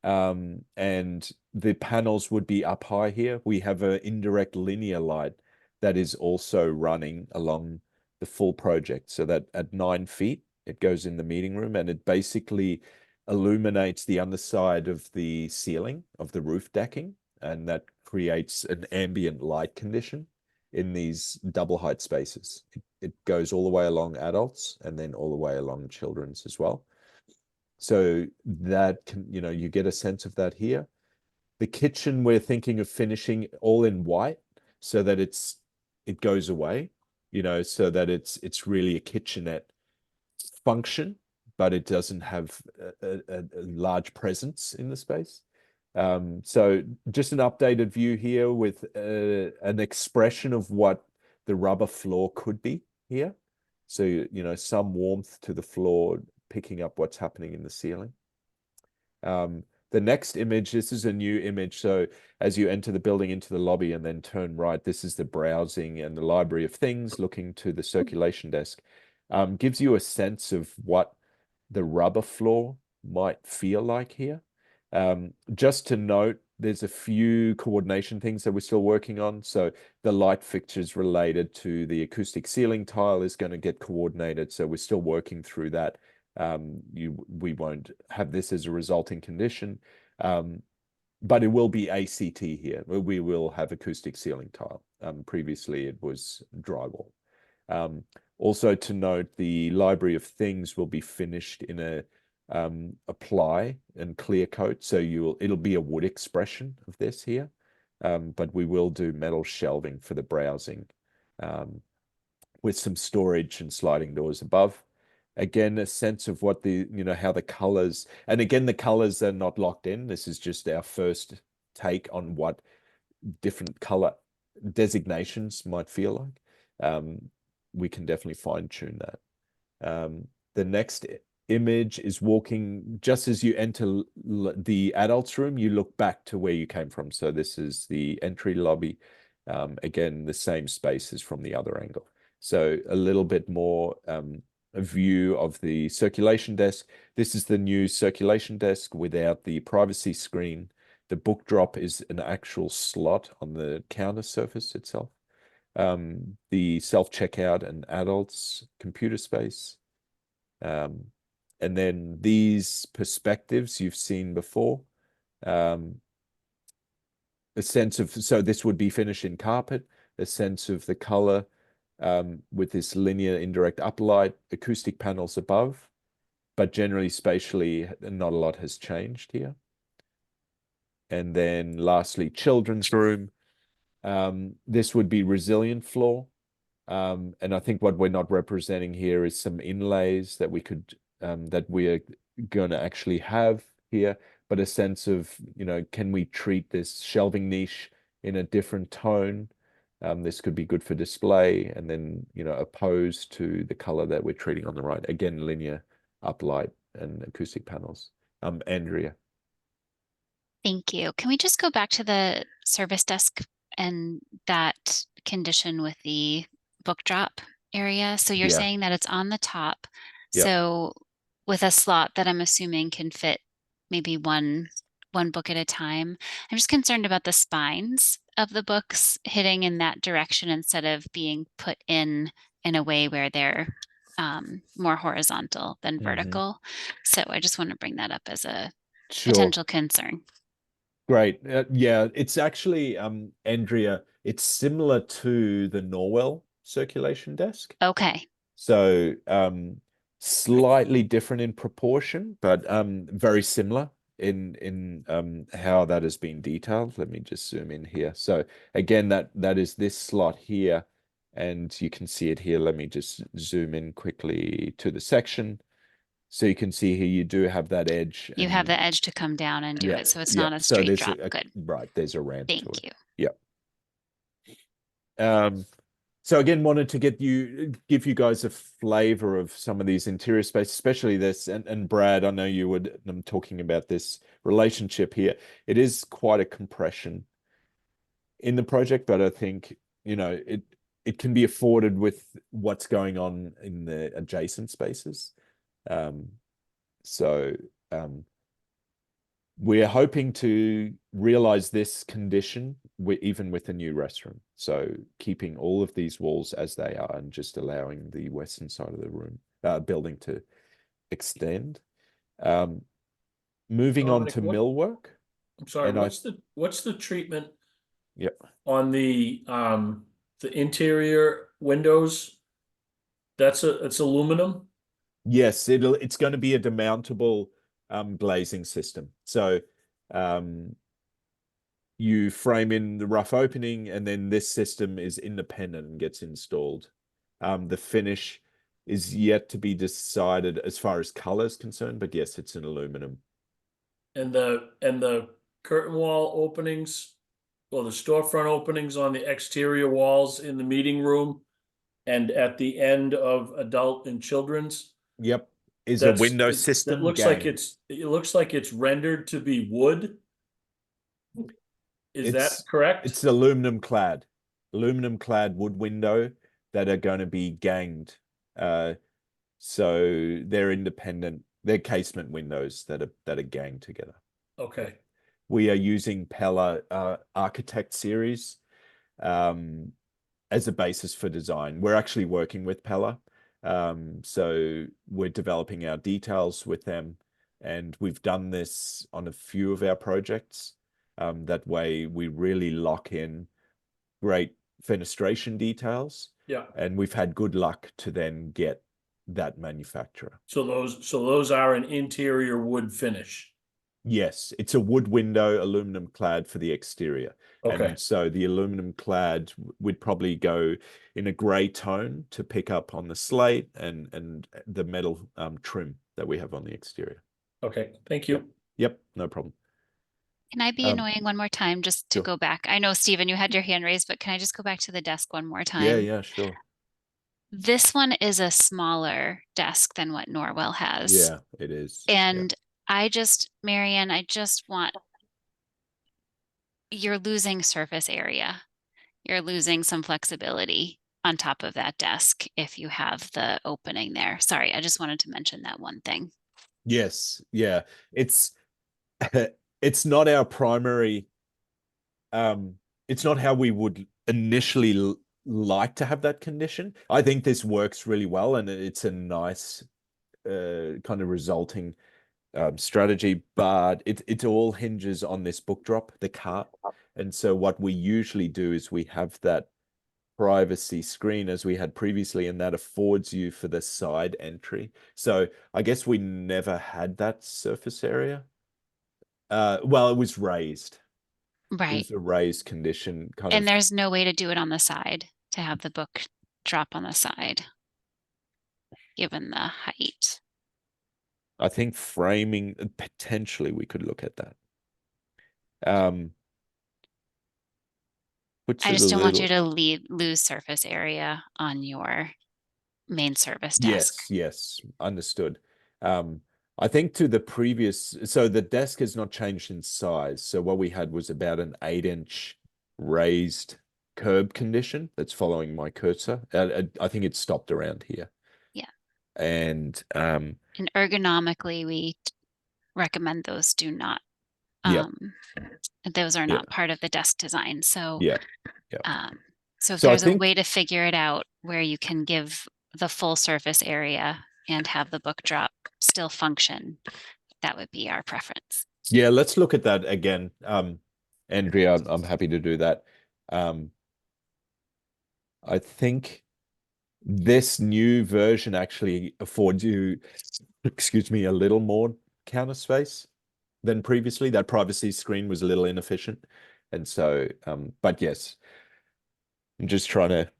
And the panels would be up high here. We have an indirect linear light that is also running along the full project. So that at 9 feet, it goes in the meeting room, and it basically illuminates the underside of the ceiling of the roof decking, and that creates an ambient light condition in these double height spaces. It goes all the way along adults and then all the way along children's as well. So that can, you get a sense of that here. The kitchen, we're thinking of finishing all in white so that it goes away, so that it's really a kitchenette function, but it doesn't have a large presence in the space. So just an updated view here with an expression of what the rubber floor could be here. So, some warmth to the floor, picking up what's happening in the ceiling. The next image, this is a new image. So as you enter the building into the lobby and then turn right, this is the browsing and the library of things, looking to the circulation desk. Gives you a sense of what the rubber floor might feel like here. Just to note, there's a few coordination things that we're still working on. So the light fixtures related to the acoustic ceiling tile is going to get coordinated. So we're still working through that. We won't have this as a resulting condition, but it will be ACT here. We will have acoustic ceiling tile. Previously, it was drywall. Also to note, the library of things will be finished in a apply and clear coat. So it'll be a wood expression of this here. But we will do metal shelving for the browsing, with some storage and sliding doors above. Again, a sense of what how the colors, and again, the colors are not locked in. This is just our first take on what different color designations might feel like. We can definitely fine tune that. The next image is walking, just as you enter the adults room, you look back to where you came from. So this is the entry lobby. Again, the same space as from the other angle. So a little bit more a view of the circulation desk. This is the new circulation desk without the privacy screen. The book drop is an actual slot on the counter surface itself. The self-checkout and adults computer space. And then these perspectives you've seen before. A sense of, so this would be finished in carpet, a sense of the color with this linear indirect uplight, acoustic panels above, but generally spatially, not a lot has changed here. And then lastly, children's room. This would be resilient floor. And I think what we're not representing here is some inlays that we could, that we are going to actually have here, but a sense of, can we treat this shelving niche in a different tone? This could be good for display, and then, opposed to the color that we're treating on the right. Again, linear uplight and acoustic panels. Andrea. Thank you. Can we just go back to the service desk and that condition with the book drop area? So you're saying that it's on the top. Yep. So with a slot that I'm assuming can fit maybe one book at a time. I'm just concerned about the spines of the books hitting in that direction instead of being put in a way where they're more horizontal than vertical. So I just want to bring that up as a potential concern. Great. Yeah, it's actually, Andrea, it's similar to the Norwell circulation desk. Okay. So slightly different in proportion, but very similar in how that has been detailed. Let me just zoom in here. So again, that is this slot here, and you can see it here. Let me just zoom in quickly to the section. So you can see here, you do have that edge. You have the edge to come down and do it. So it's not a straight drop. Good. Right. There's a ramp to it. Thank you. Yep. So again, wanted to give you guys a flavor of some of these interior spaces, especially this. And Brad, I know you would, I'm talking about this relationship here. It is quite a compression in the project, but I think, it can be afforded with what's going on in the adjacent spaces. We're hoping to realize this condition even with the new restroom. So keeping all of these walls as they are and just allowing the western side of the room, building to extend. Moving on to millwork. I'm sorry, what's the treatment on the interior windows? It's aluminum? Yes, it's going to be a demountable glazing system. So you frame in the rough opening, and then this system is independent and gets installed. The finish is yet to be decided as far as color is concerned, but yes, it's an aluminum. And the curtain wall openings, or the storefront openings on the exterior walls in the meeting room and at the end of adult and children's. Yep. Is a window system. It looks like it's rendered to be wood. Is that correct? It's aluminum clad wood window that are going to be ganged. So they're independent They're casement windows that are ganged together. Okay. We are using Pella Architect Series as a basis for design. We're actually working with Pella. So we're developing our details with them, and we've done this on a few of our projects. That way we really lock in great fenestration details. Yeah. And we've had good luck to then get that manufacturer. So those are an interior wood finish. Yes, it's a wood window, aluminum clad for the exterior. Okay. And so the aluminum clad would probably go in a gray tone to pick up on the slate and the metal trim that we have on the exterior. Okay. Thank you. Yep, no problem. Can I be annoying one more time just to sure. go back? I know, Stephen, you had your hand raised, but can I just go back to the desk one more time? Yeah, sure. This one is a smaller desk than what Norwell has. Yeah, it is. And Marianne, I just want, you're losing surface area. You're losing some flexibility on top of that desk if you have the opening there. Sorry, I just wanted to mention that one thing. Yes, yeah. It's it's not our primary it's not how we would initially like to have that condition. I think this works really well, and it's a nice kind of resulting strategy, but it all hinges on this book drop, the cart. And so what we usually do is we have that privacy screen as we had previously, and that affords you for the side entry. So I guess we never had that surface area. Well, it was raised. It Right. was a raised condition kind And of. there's no way to do it on the side, to have the book drop on the side, given the height. I think framing, potentially we could look at that. I just don't want you to lose surface area on your main service desk. Yes, understood. I think to the previous, so the desk has not changed in size. So what we had was about an 8-inch raised curb condition that's following my cursor. I think it stopped around here. Yeah. And ergonomically, we recommend those do not. Those are not part of the desk design. So yeah. So if So I there's a think- way to figure it out where you can give the full surface area and have the book drop still function, that would be our preference. Yeah, let's look at that again. Andrea, I'm happy to do that. I think this new version actually affords you, excuse me, a little more counter space than previously. That privacy screen was a little inefficient. And so, but yes, I'm just trying to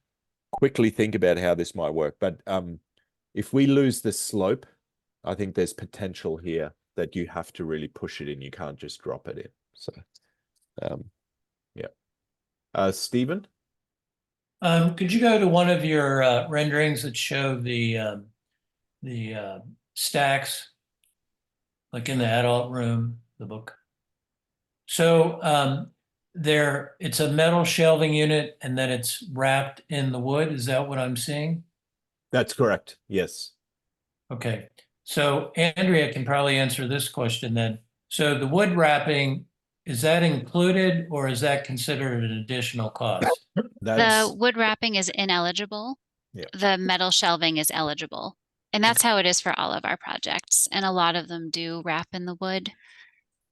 quickly think about how this might work. But if we lose the slope, I think there's potential here that you have to really push it in. You can't just drop it in. So, yeah. Stephen? Could you go to one of your renderings that show the stacks, like in the adult room, the book? So it's a metal shelving unit, and then it's wrapped in the wood. Is that what I'm seeing? That's correct. Yes. Okay. So Andrea can probably answer this question then. So the wood wrapping, is that included, or is that considered an additional cost? The wood wrapping is ineligible. Yeah. The metal shelving is eligible. And that's how it is for all of our projects. And a lot of them do wrap in the wood.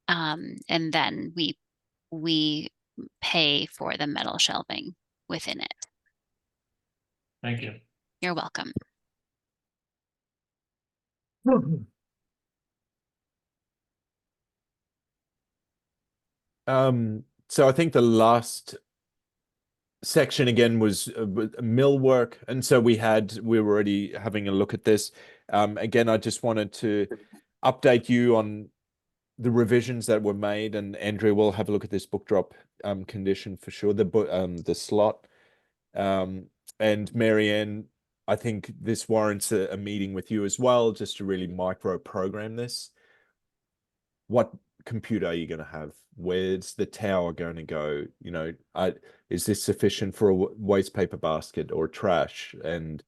And then we pay for the metal shelving within it. Thank you. You're welcome. So I think the last section again was millwork, and so we were already having a look at this. Again, I just wanted to update you on the revisions that were made, and Andrea will have a look at this book drop condition for sure. The slot, and Marianne, I think this warrants a meeting with you as well, just to really micro program this. What computer are you going to have? Where's the tower going to go? You know, is this sufficient for a waste paper basket or trash? And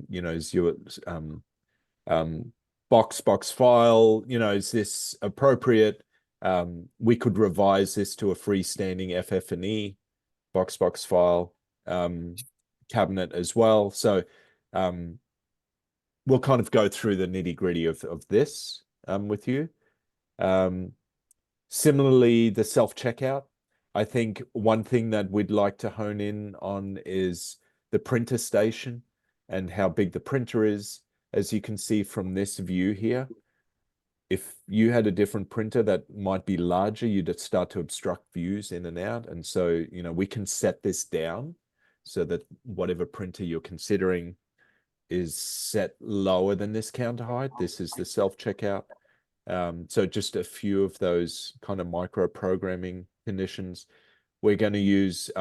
you know, is your box file, you know, is this appropriate? We could revise this to a freestanding FF&E box file cabinet as well. So we'll kind of go through the nitty-gritty of this with you. Similarly, the self-checkout. I think one thing that we'd like to hone in on is the printer station and how big the printer is. As you can see from this view here, if you had a different printer that might be larger, you'd start to obstruct views in and out. And so, you know, we can set this down so that whatever printer you're considering is set lower than this counter height. This is the self-checkout. So just a few of those kind of micro programming conditions. We're going to use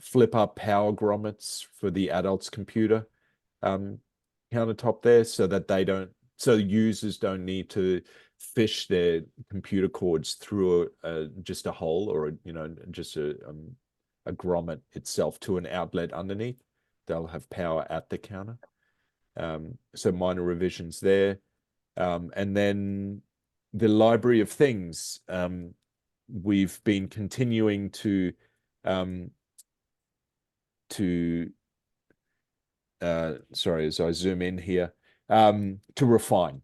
flip up power grommets for the adult's computer countertop there, so that so users don't need to fish their computer cords through just a hole, or just a grommet itself to an outlet underneath. They'll have power at the counter. So minor revisions there. And then the library of things. We've been continuing to sorry, as I zoom in here, to refine.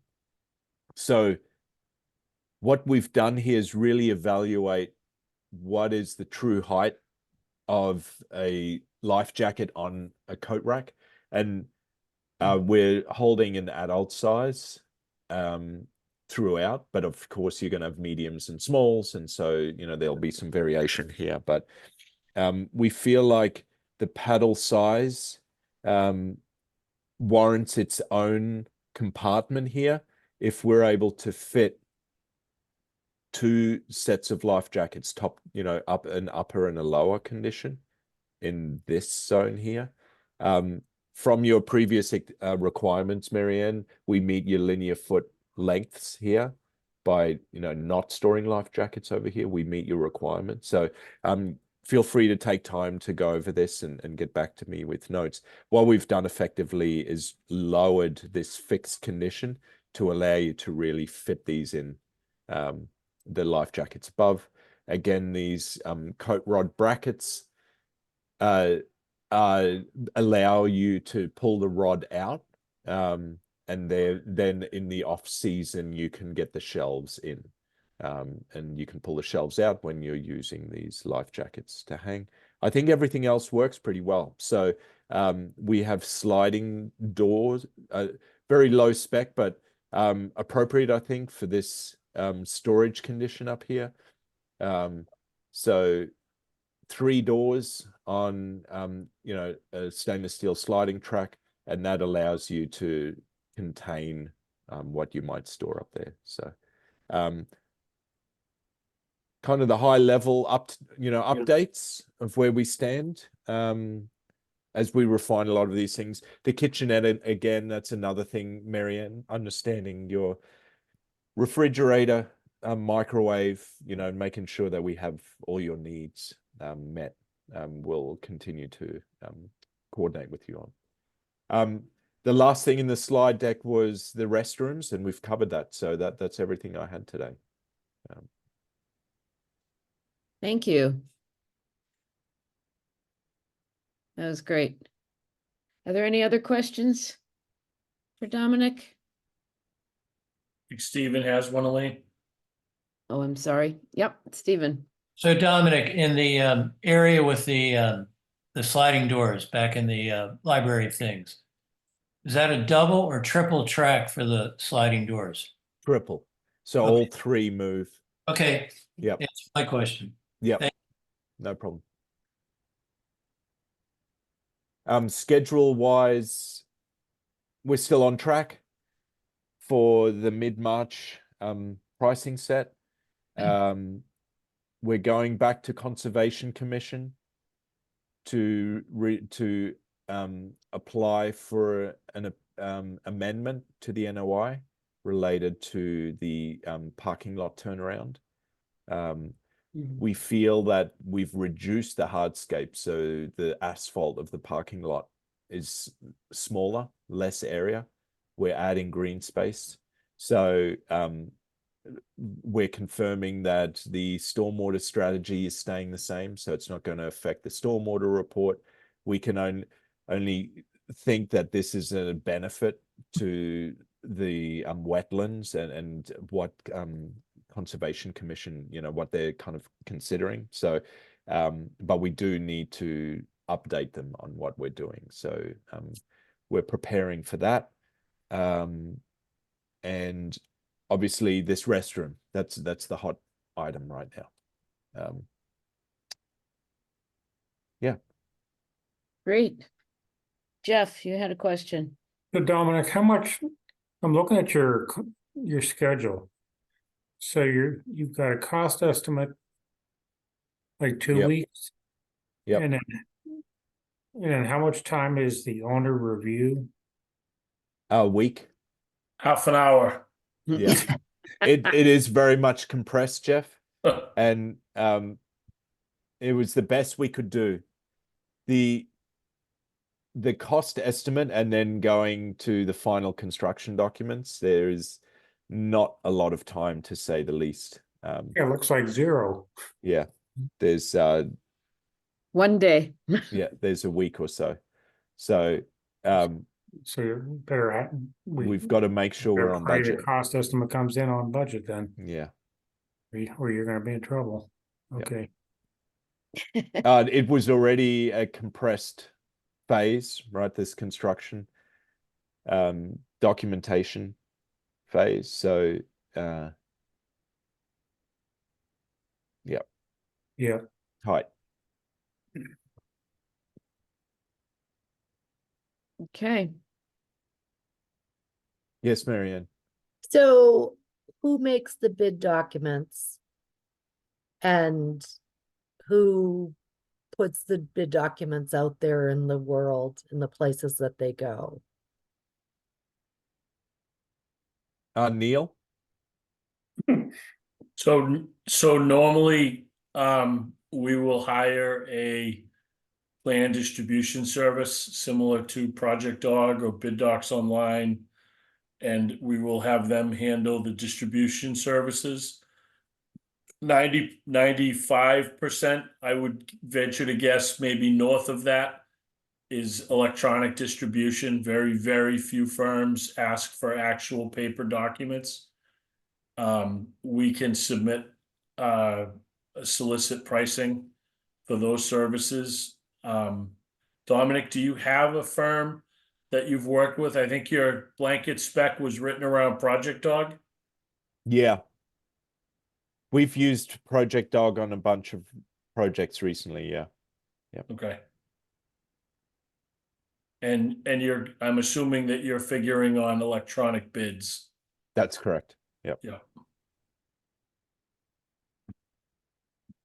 So what we've done here is really evaluate what is the true height of a life jacket on a coat rack. And we're holding an adult size throughout, but of course you're going to have mediums and smalls, and so, you know, there'll be some variation here. But we feel like the paddle size warrants its own compartment here. If we're able to fit 2 sets of life jackets, top, you know, up an upper and a lower condition in this zone here. From your previous requirements, Marianne, we meet your linear foot lengths here by, you know, not storing life jackets over here. We meet your requirements. So feel free to take time to go over this and get back to me with notes. What we've done effectively is lowered this fixed condition to allow you to really fit these in the life jackets above. Again, these coat rod brackets allow you to pull the rod out, and then in the off season you can get the shelves in, and you can pull the shelves out when you're using these life jackets to hang. I think everything else works pretty well. So we have sliding doors, very low spec, but appropriate, I think, for this storage condition up here. So 3 doors on you know, a stainless steel sliding track, and that allows you to contain what you might store up there. So kind of the high level updates of where we stand as we refine a lot of these things. The kitchenette, again, that's another thing, Marianne, understanding your refrigerator, microwave, you know, making sure that we have all your needs met. We'll continue to coordinate with you on. The last thing in the slide deck was the restrooms, and we've covered that. So that's everything I had today. Thank you. That was great. Are there any other questions for Dominic? I think Stephen has one, Elaine. Oh, I'm sorry. Yep, Stephen. So Dominic, in the area with the sliding doors back in the library of things, is that a double or triple track for the sliding doors? Triple. So Okay. all 3 move. Okay. Yep. That's my question. Yep. Thank No problem. Schedule wise, we're still on track for the mid-March pricing set. We're going back to Conservation Commission to apply for an amendment to the NOI related to the parking lot turnaround. We feel that we've reduced the hardscape, so the asphalt of the parking lot is smaller, less area. We're adding green space. So we're confirming that the stormwater strategy is staying the same, so it's not going to affect the stormwater report. We can only think that this is a benefit to the wetlands and what Conservation Commission, what they're kind of considering. So, but we do need to update them on what we're doing. So we're preparing for that. And obviously this restroom, that's the hot item right now. Yeah. Great. Jeff, you had a question. So Dominic, how much, I'm looking at your schedule. So you've got a cost estimate, like 2 Yep. weeks? Yep. And then how much time is the owner review? A week. Half an hour. Yeah. It is very much compressed, Jeff. And it was the best we could do. The cost estimate and then going to the final construction documents, there is not a lot of time, to say the least. Yeah, it looks like 0. Yeah, there's 1 day. yeah, there's a week or so. So So you're better at, we've got to make sure we're on pray the budget. cost estimate comes in on budget then, Yeah. or you're gonna be in trouble. Yeah. Okay. It was already a compressed phase, right? This construction documentation phase. So yeah. Yeah. Tight. Okay. Yes, Marianne. So who makes the bid documents? And who puts the bid documents out there in the world, in the places that they go? Neil? So normally, we will hire a plan distribution service similar to Project Dog or Bid Docs Online, and we will have them handle the distribution services. 95%, I would venture to guess, maybe north of that, is electronic distribution. Very, very few firms ask for actual paper documents. We can submit solicit pricing for those services. Dominic, do you have a firm that you've worked with? I think your blanket spec was written around Project Dog. Yeah. We've used Project Dog on a bunch of projects recently, yeah. Yeah. Okay. And I'm assuming that you're figuring on electronic bids. That's correct. Yep. Yeah.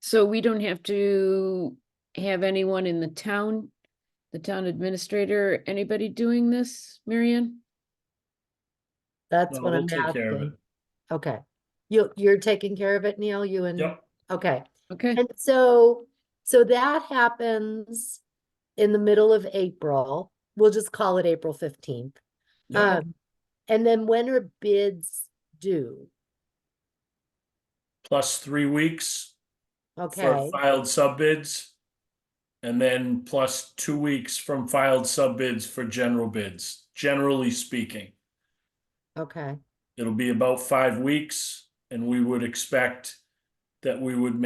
So we don't have to have anyone in the town administrator, anybody doing this, Marianne? That's No, what we'll I'm take care of asking. it. Okay. You're taking care of it, Neil, you and? Yep. Okay. Okay. And so that happens in the middle of April. We'll just call it April 15th. Yep. And then when are bids due? Plus 3 weeks for Okay, filed sub bids. And then plus 2 weeks from filed sub bids for general bids, generally speaking. okay, It'll be about 5 weeks, and we would expect that we would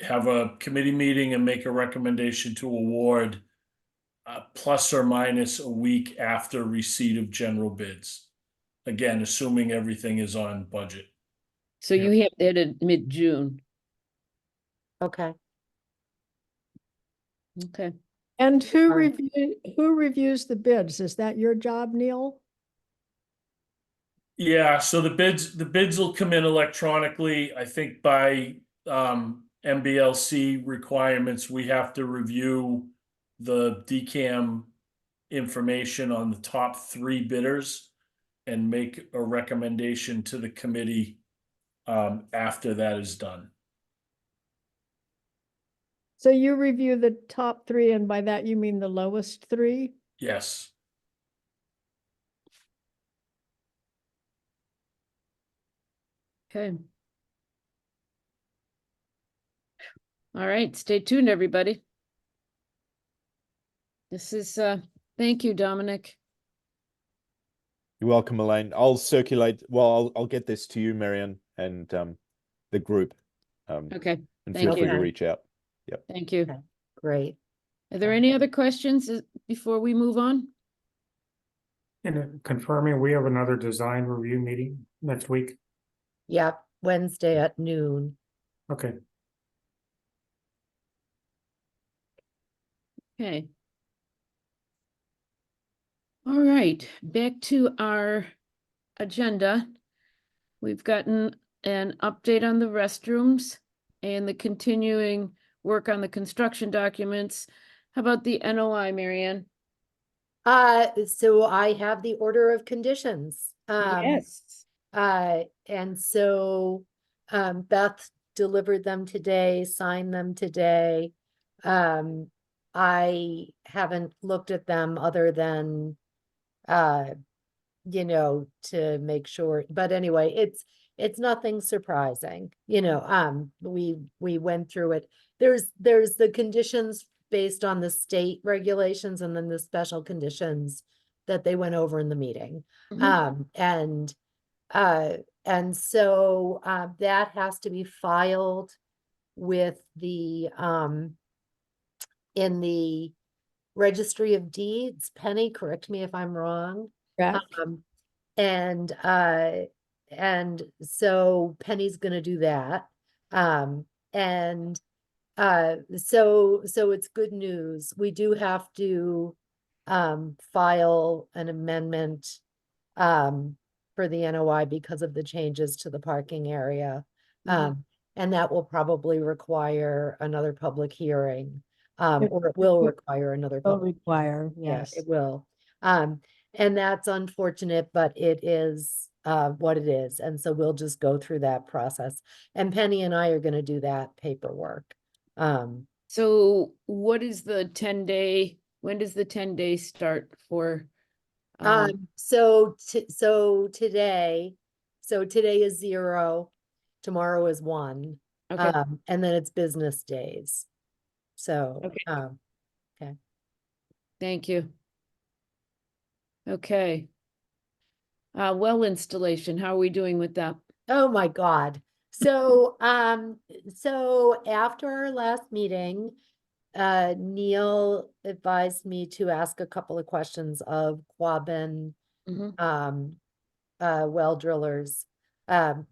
have a committee meeting and make a recommendation to award plus or minus a week after receipt of general bids. Again, assuming everything is on budget. So you have that at mid-June. okay. Okay. And who Alright. reviews the bids? Is that your job, Neil? Yeah, so the bids will come in electronically. I think by MBLC requirements, we have to review the DCAM information on the top 3 bidders and make a recommendation to the committee after that is done. So you review the top 3, and by that you mean the lowest 3? Yes. Okay. All right, stay tuned, everybody. This is, thank you, Dominic. You're welcome, Elaine. I'll circulate. Well, I'll get this to you, Marianne, and the group. Okay, And thank feel free you. to reach out. thank you. Okay. Great. Are there any other questions before we move on? And confirming, we have another design review meeting next week. Yep, Wednesday at noon. Okay. Okay. All right, back to our agenda. We've gotten an update on the restrooms and the continuing work on the construction documents. How about the NOI, Marianne? So I have the order of conditions. Yes. And so Beth delivered them today, signed them today. I haven't looked at them other than to make sure, but anyway, it's nothing surprising. We went through it. There's the conditions based on the state regulations and then the special conditions that they went over in the meeting. Mhm. And so that has to be filed with the in the registry of deeds. Penny, correct me if I'm wrong. Correct. And so Penny's gonna do that. And so it's good news. We do have to file an amendment for the NOI because of the changes to the parking area. Mhm. And that will probably require another public hearing. It- Or it will it require another Will public. require, Yeah, yes. it will. And that's unfortunate, but it is what it is. And so we'll just go through that process. And Penny and I are gonna do that paperwork. So what is the 10-day, when does the 10-day start for? So today is 0, tomorrow is 1. Okay, And then it's business days. So, Okay. Thank you. Okay. Well installation, how are we doing with that? oh my God. So, so after our last meeting, Neil advised me to ask a couple of questions of Quabbin, Mhm. well drillers. And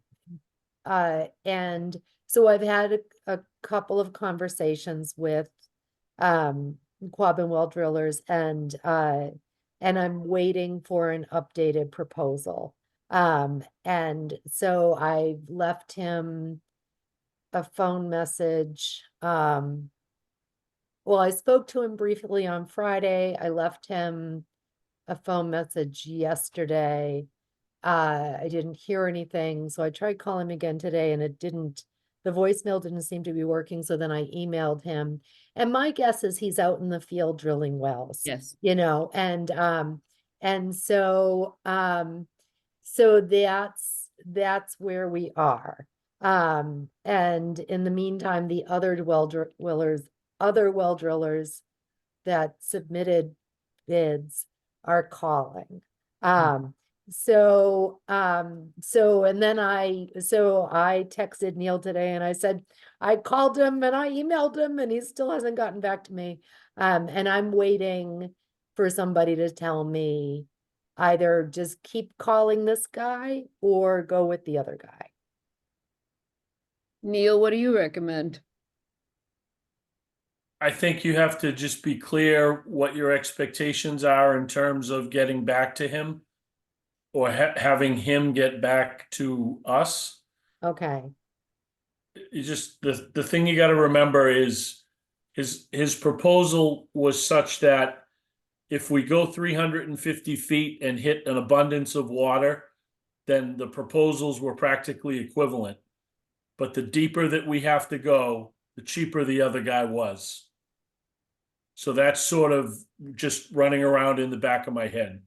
so I've had a couple of conversations with Quabbin well drillers, and I'm waiting for an updated proposal. And so I left him a phone message. Well, I spoke to him briefly on Friday. I left him a phone message yesterday. I didn't hear anything, so I tried calling him again today and the voicemail didn't seem to be working, so then I emailed him. And my guess is he's out in the field drilling wells. Yes. And so so that's where we are. And in the meantime, the other well drillers that submitted bids are calling. So and then I texted Neil today and I said, I called him and I emailed him and he still hasn't gotten back to me. And I'm waiting for somebody to tell me either just keep calling this guy or go with the other guy. Neil, what do you recommend? I think you have to just be clear what your expectations are in terms of getting back to him or having him get back to us. Okay. You just the thing you got to remember is his proposal was such that if we go 350 feet and hit an abundance of water, then the proposals were practically equivalent. But the deeper that we have to go, the cheaper the other guy was. So that's sort of just running around in the back of my head.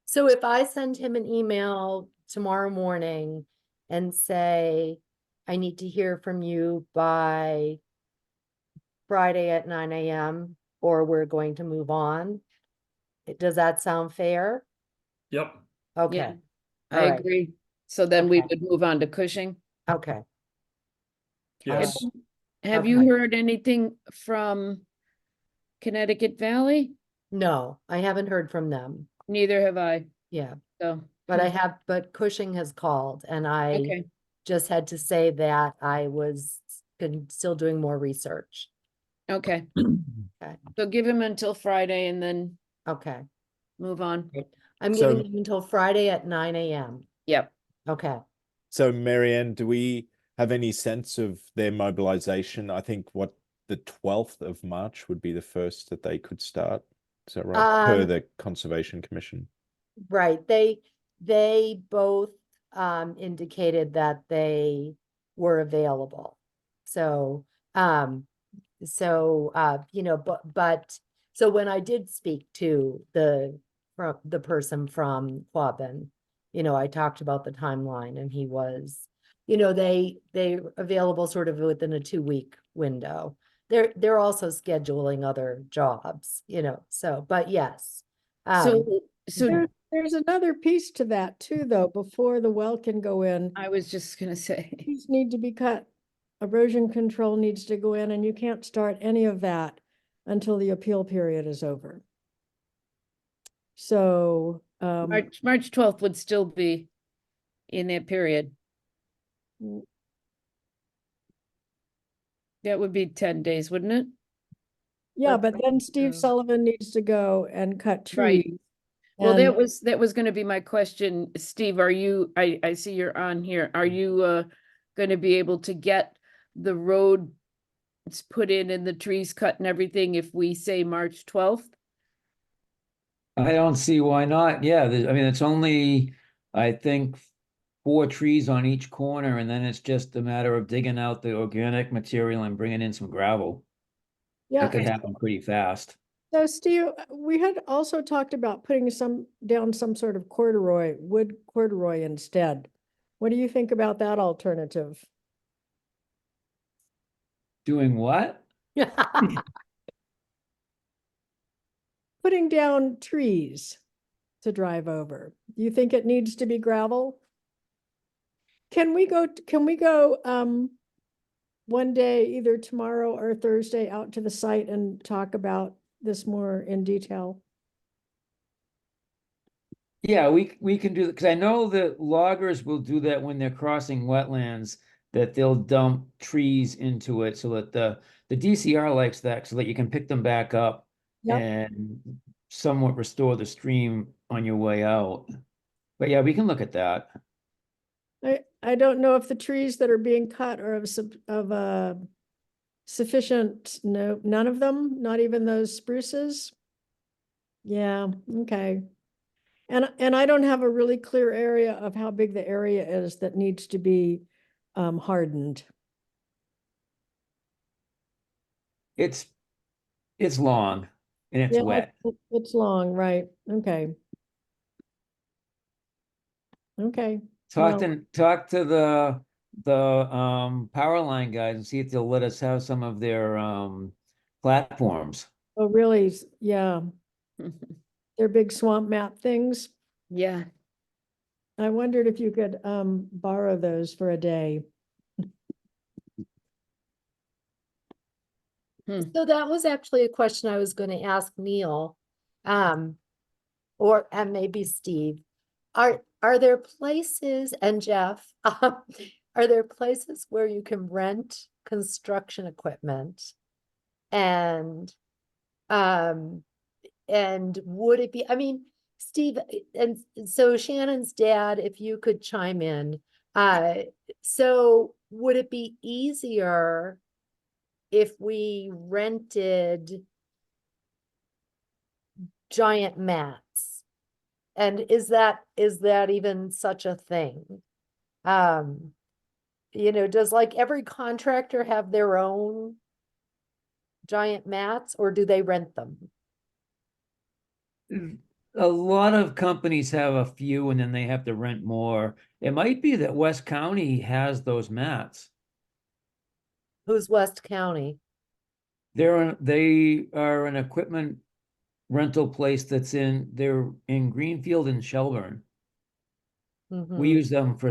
So if I send him an email tomorrow morning and say, I need to hear from you by Friday at 9 a.m. or we're going to move on. Does that sound fair? Yep. Okay, Yeah, all I right. agree. So then we Okay. would move on to Cushing. okay. Yes. Have you Okay. heard anything from Connecticut Valley? No, I haven't heard from them. Neither have I, Yeah, so. but but Cushing has called and I Okay, just had to say that I was still doing more research. okay. Okay. So give him until Friday and then Okay. move on. I'm So- giving them until Friday at 9 a.m. Yep. Okay. So, Marianne, do we have any sense of their mobilization? I think the 12th of March would be the first that they could start. Is that right? Per the Conservation Commission. Right. They both indicated that they were available. So you know, but so when I did speak to the person from Quabbin, you know, I talked about the timeline and he was, you know, they available sort of within a 2-week window. They're also scheduling other jobs, you know, so but yes. So There's another piece to that too, though, before the well can go in. I was just gonna say, Trees need to be cut. Erosion control needs to go in, and you can't start any of that until the appeal period is over. So, March 12th would still be in that period. That would be 10 days, wouldn't it? yeah, But- but then Steve Sullivan needs to go and cut Right. trees. Well, And that was gonna be my question. Steve, are you, I see you're on here. Are you gonna be able to get the road put in and the trees cut and everything if we say March 12th? I don't see why not. Yeah, I mean, it's only, I think, 4 trees on each corner, and then it's just a matter of digging out the organic material and bringing in some gravel. yeah, That could happen pretty fast. so Steve, we had also talked about putting down some sort of wood corduroy instead. What do you think about that alternative? Doing what? Putting down trees to drive over. Do you think it needs to be gravel? Can we go one day, either tomorrow or Thursday, out to the site and talk about this more in detail? Yeah, we can do that, because I know that loggers will do that when they're crossing wetlands, that they'll dump trees into it so that the DCR likes that, so that you can pick them back up Yep. and somewhat restore the stream on your way out. But yeah, we can look at that. I don't know if the trees that are being cut are of sufficient, no, none of them, not even those spruces. Yeah, okay. And I don't have a really clear area of how big the area is that needs to be hardened. It's long and it's Yeah, wet. it's long, right? Okay. Okay. Talk well, to the power line guys and see if they'll let us have some of their platforms. Oh, really? Yeah, they're big swamp map things. Yeah. I wondered if you could borrow those for a day. So that was actually a question I was going to ask Neil, and maybe Steve. Are there places, and Jeff, are there places where you can rent construction equipment? And would it be, I mean, Steve, and so Shannon's dad, if you could chime in, so would it be easier if we rented giant mats? And is that even such a thing? You know, does like every contractor have their own giant mats, or do they rent them? a lot of companies have a few and then they have to rent more. It might be that West County has those mats. Who's West County? They are an equipment rental place they're in Greenfield and Shelburne. We Mhm. use them for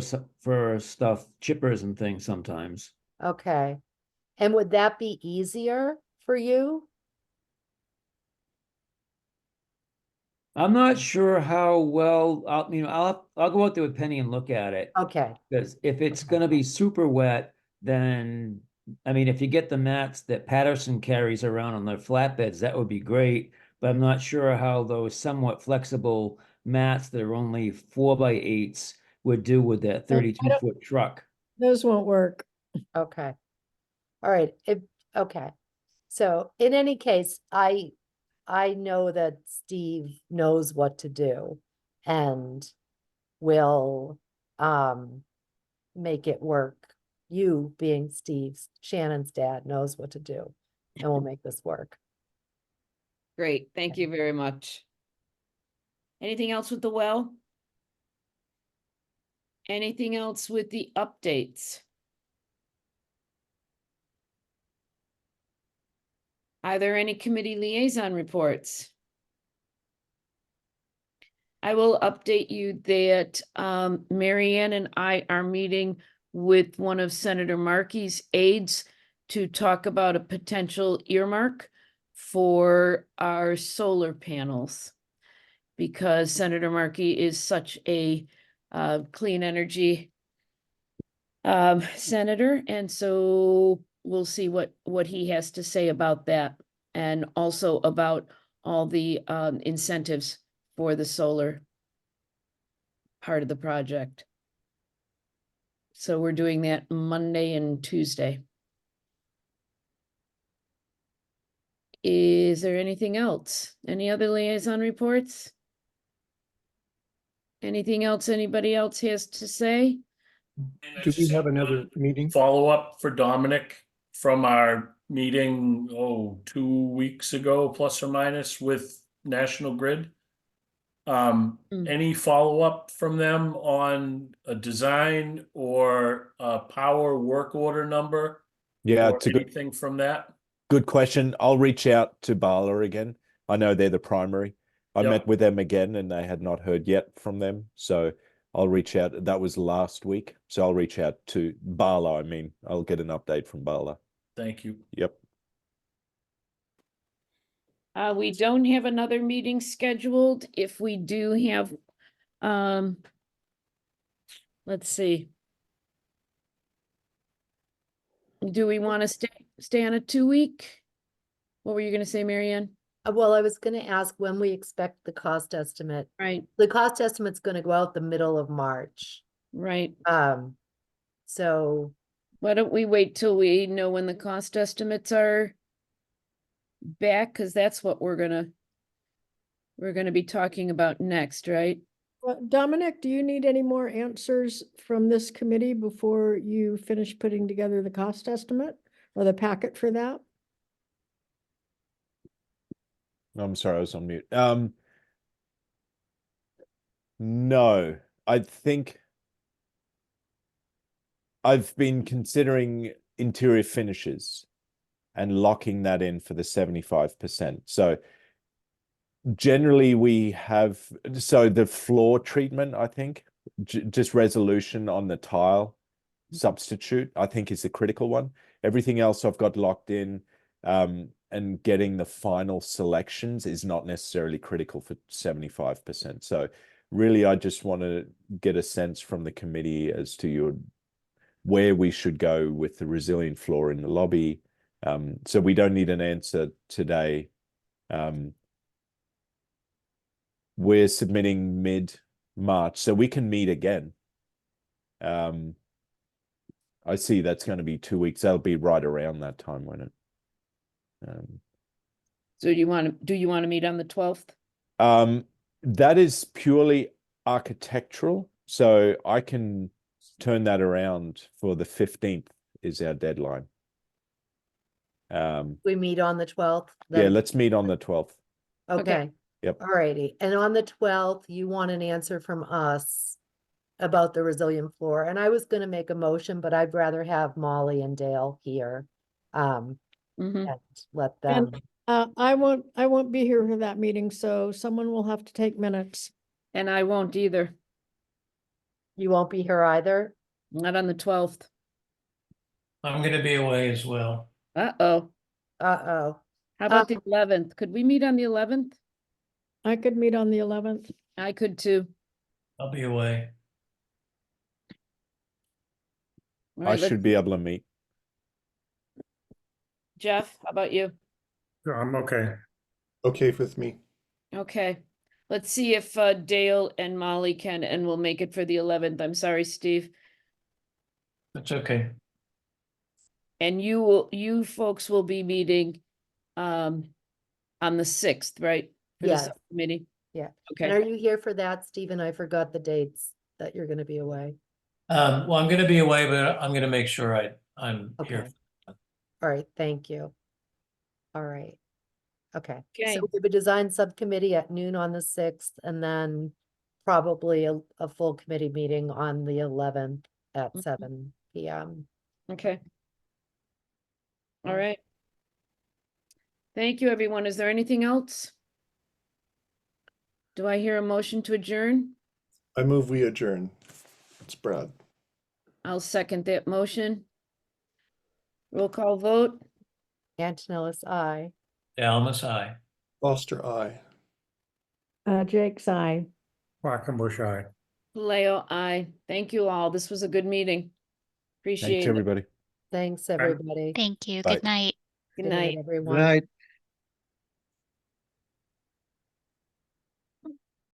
stuff, chippers and things sometimes. Okay. And would that be easier for you? I'm not sure how well, I'll go out there with Penny and look at it. Okay, Because if it's Okay. gonna be super wet, then, I mean, if you get the mats that Patterson carries around on their flatbeds, that would be great. But I'm not sure how those somewhat flexible mats that are only 4x8s would do with that I don't- 32-foot truck. Those won't work. okay. All right, okay. So in any case, I know that Steve knows what to do and will make it work. You being Shannon's dad knows what to do and will make this work. Great, thank you very much. Anything else with the well? Anything else with the updates? Are there any committee liaison reports? I will update you that Marianne and I are meeting with one of Senator Markey's aides to talk about a potential earmark for our solar panels. Because Senator Markey is such a clean energy senator, and so we'll see what he has to say about that, and also about all the incentives for the solar part of the project. So we're doing that Monday and Tuesday. Is there anything else? Any other liaison reports? Anything else anybody else has to say? Do we have another meeting? Follow up for Dominic from our meeting, 2 weeks ago, plus or minus, with National Grid. Any follow up from them on a design or a power work order number? Yeah, Or it's a good anything from that? question. I'll reach out to Bala again. I know they're the primary. I Yep. met with them again and they had not heard yet from them. So I'll reach out. That was last week. So I'll reach out to Bala. I'll get an update from Bala. Thank you. Yep. We don't have another meeting scheduled. If we do have, let's see. Do we want to stay on a 2-week? What were you gonna say, Marianne? Well, I was gonna ask when we expect the cost estimate. Right, The cost estimate's gonna go out the middle of March. right. So Why don't we wait till we know when the cost estimates are back? Cause that's what we're gonna be talking about next, right? Dominic, do you need any more answers from this committee before you finish putting together the cost estimate or the packet for that? I'm sorry, I was on mute. No, I think I've been considering interior finishes and locking that in for the 75%. So generally we have, the floor treatment, I think, just resolution on the tile substitute, I think is the critical one. Everything else I've got locked in, and getting the final selections is not necessarily critical for 75%. So really, I just want to get a sense from the committee as to where we should go with the resilient floor in the lobby. So we don't need an answer today. We're submitting mid-March, so we can meet again. I see that's going to be 2 weeks. That'll be right around that time, won't it? So do you want to meet on the 12th? That is purely architectural, so I can turn that around for the 15th is our deadline. we meet on the 12th. Yeah, let's meet on the 12th. Okay, Yep. Alrighty, and on the 12th, you want an answer from us about the resilient floor, and I was gonna make a motion, but I'd rather have Molly and Dale here. Mhm. And let them, And I won't be here for that meeting, so someone will have to take minutes. And I won't either, you won't be here either? not on the 12th. I'm gonna be away as well. Uh-oh. Uh-oh. How about the 11th? Could we meet on the 11th? I could meet on the 11th. I could too. I'll be away. All I right, let's, should be able to meet. Jeff, how about you? I'm okay. Okay with me. Okay, let's see if Dale and Molly can, and we'll make it for the 11th. I'm sorry, Steve. That's okay. And you folks will be meeting on the 6th, right? For the Yes. subcommittee? Yeah. Okay. And are you here for that, Stephen? I forgot the dates that you're gonna be away. Well, I'm gonna be away, but I'm gonna make sure I'm here. Okay. All right, thank you. All right. Okay, Okay. so we have a design subcommittee at noon on the 6th, and then probably a full committee meeting on the 11th at Mhm. 7 p.m. Okay. All right. Thank you, everyone. Is there anything else? Do I hear a motion to adjourn? I move we adjourn. It's Brad. I'll second that motion. Roll call vote. Antonellis, aye. Almus, aye. Foster, aye. Jake's eye. Quackenbush eye. Leo, aye. Thank you all. This was a good meeting. Appreciate Thanks, it. everybody. Thanks, everybody. Thank you. Bye. Good night. Good Good night. night, everyone. Good night.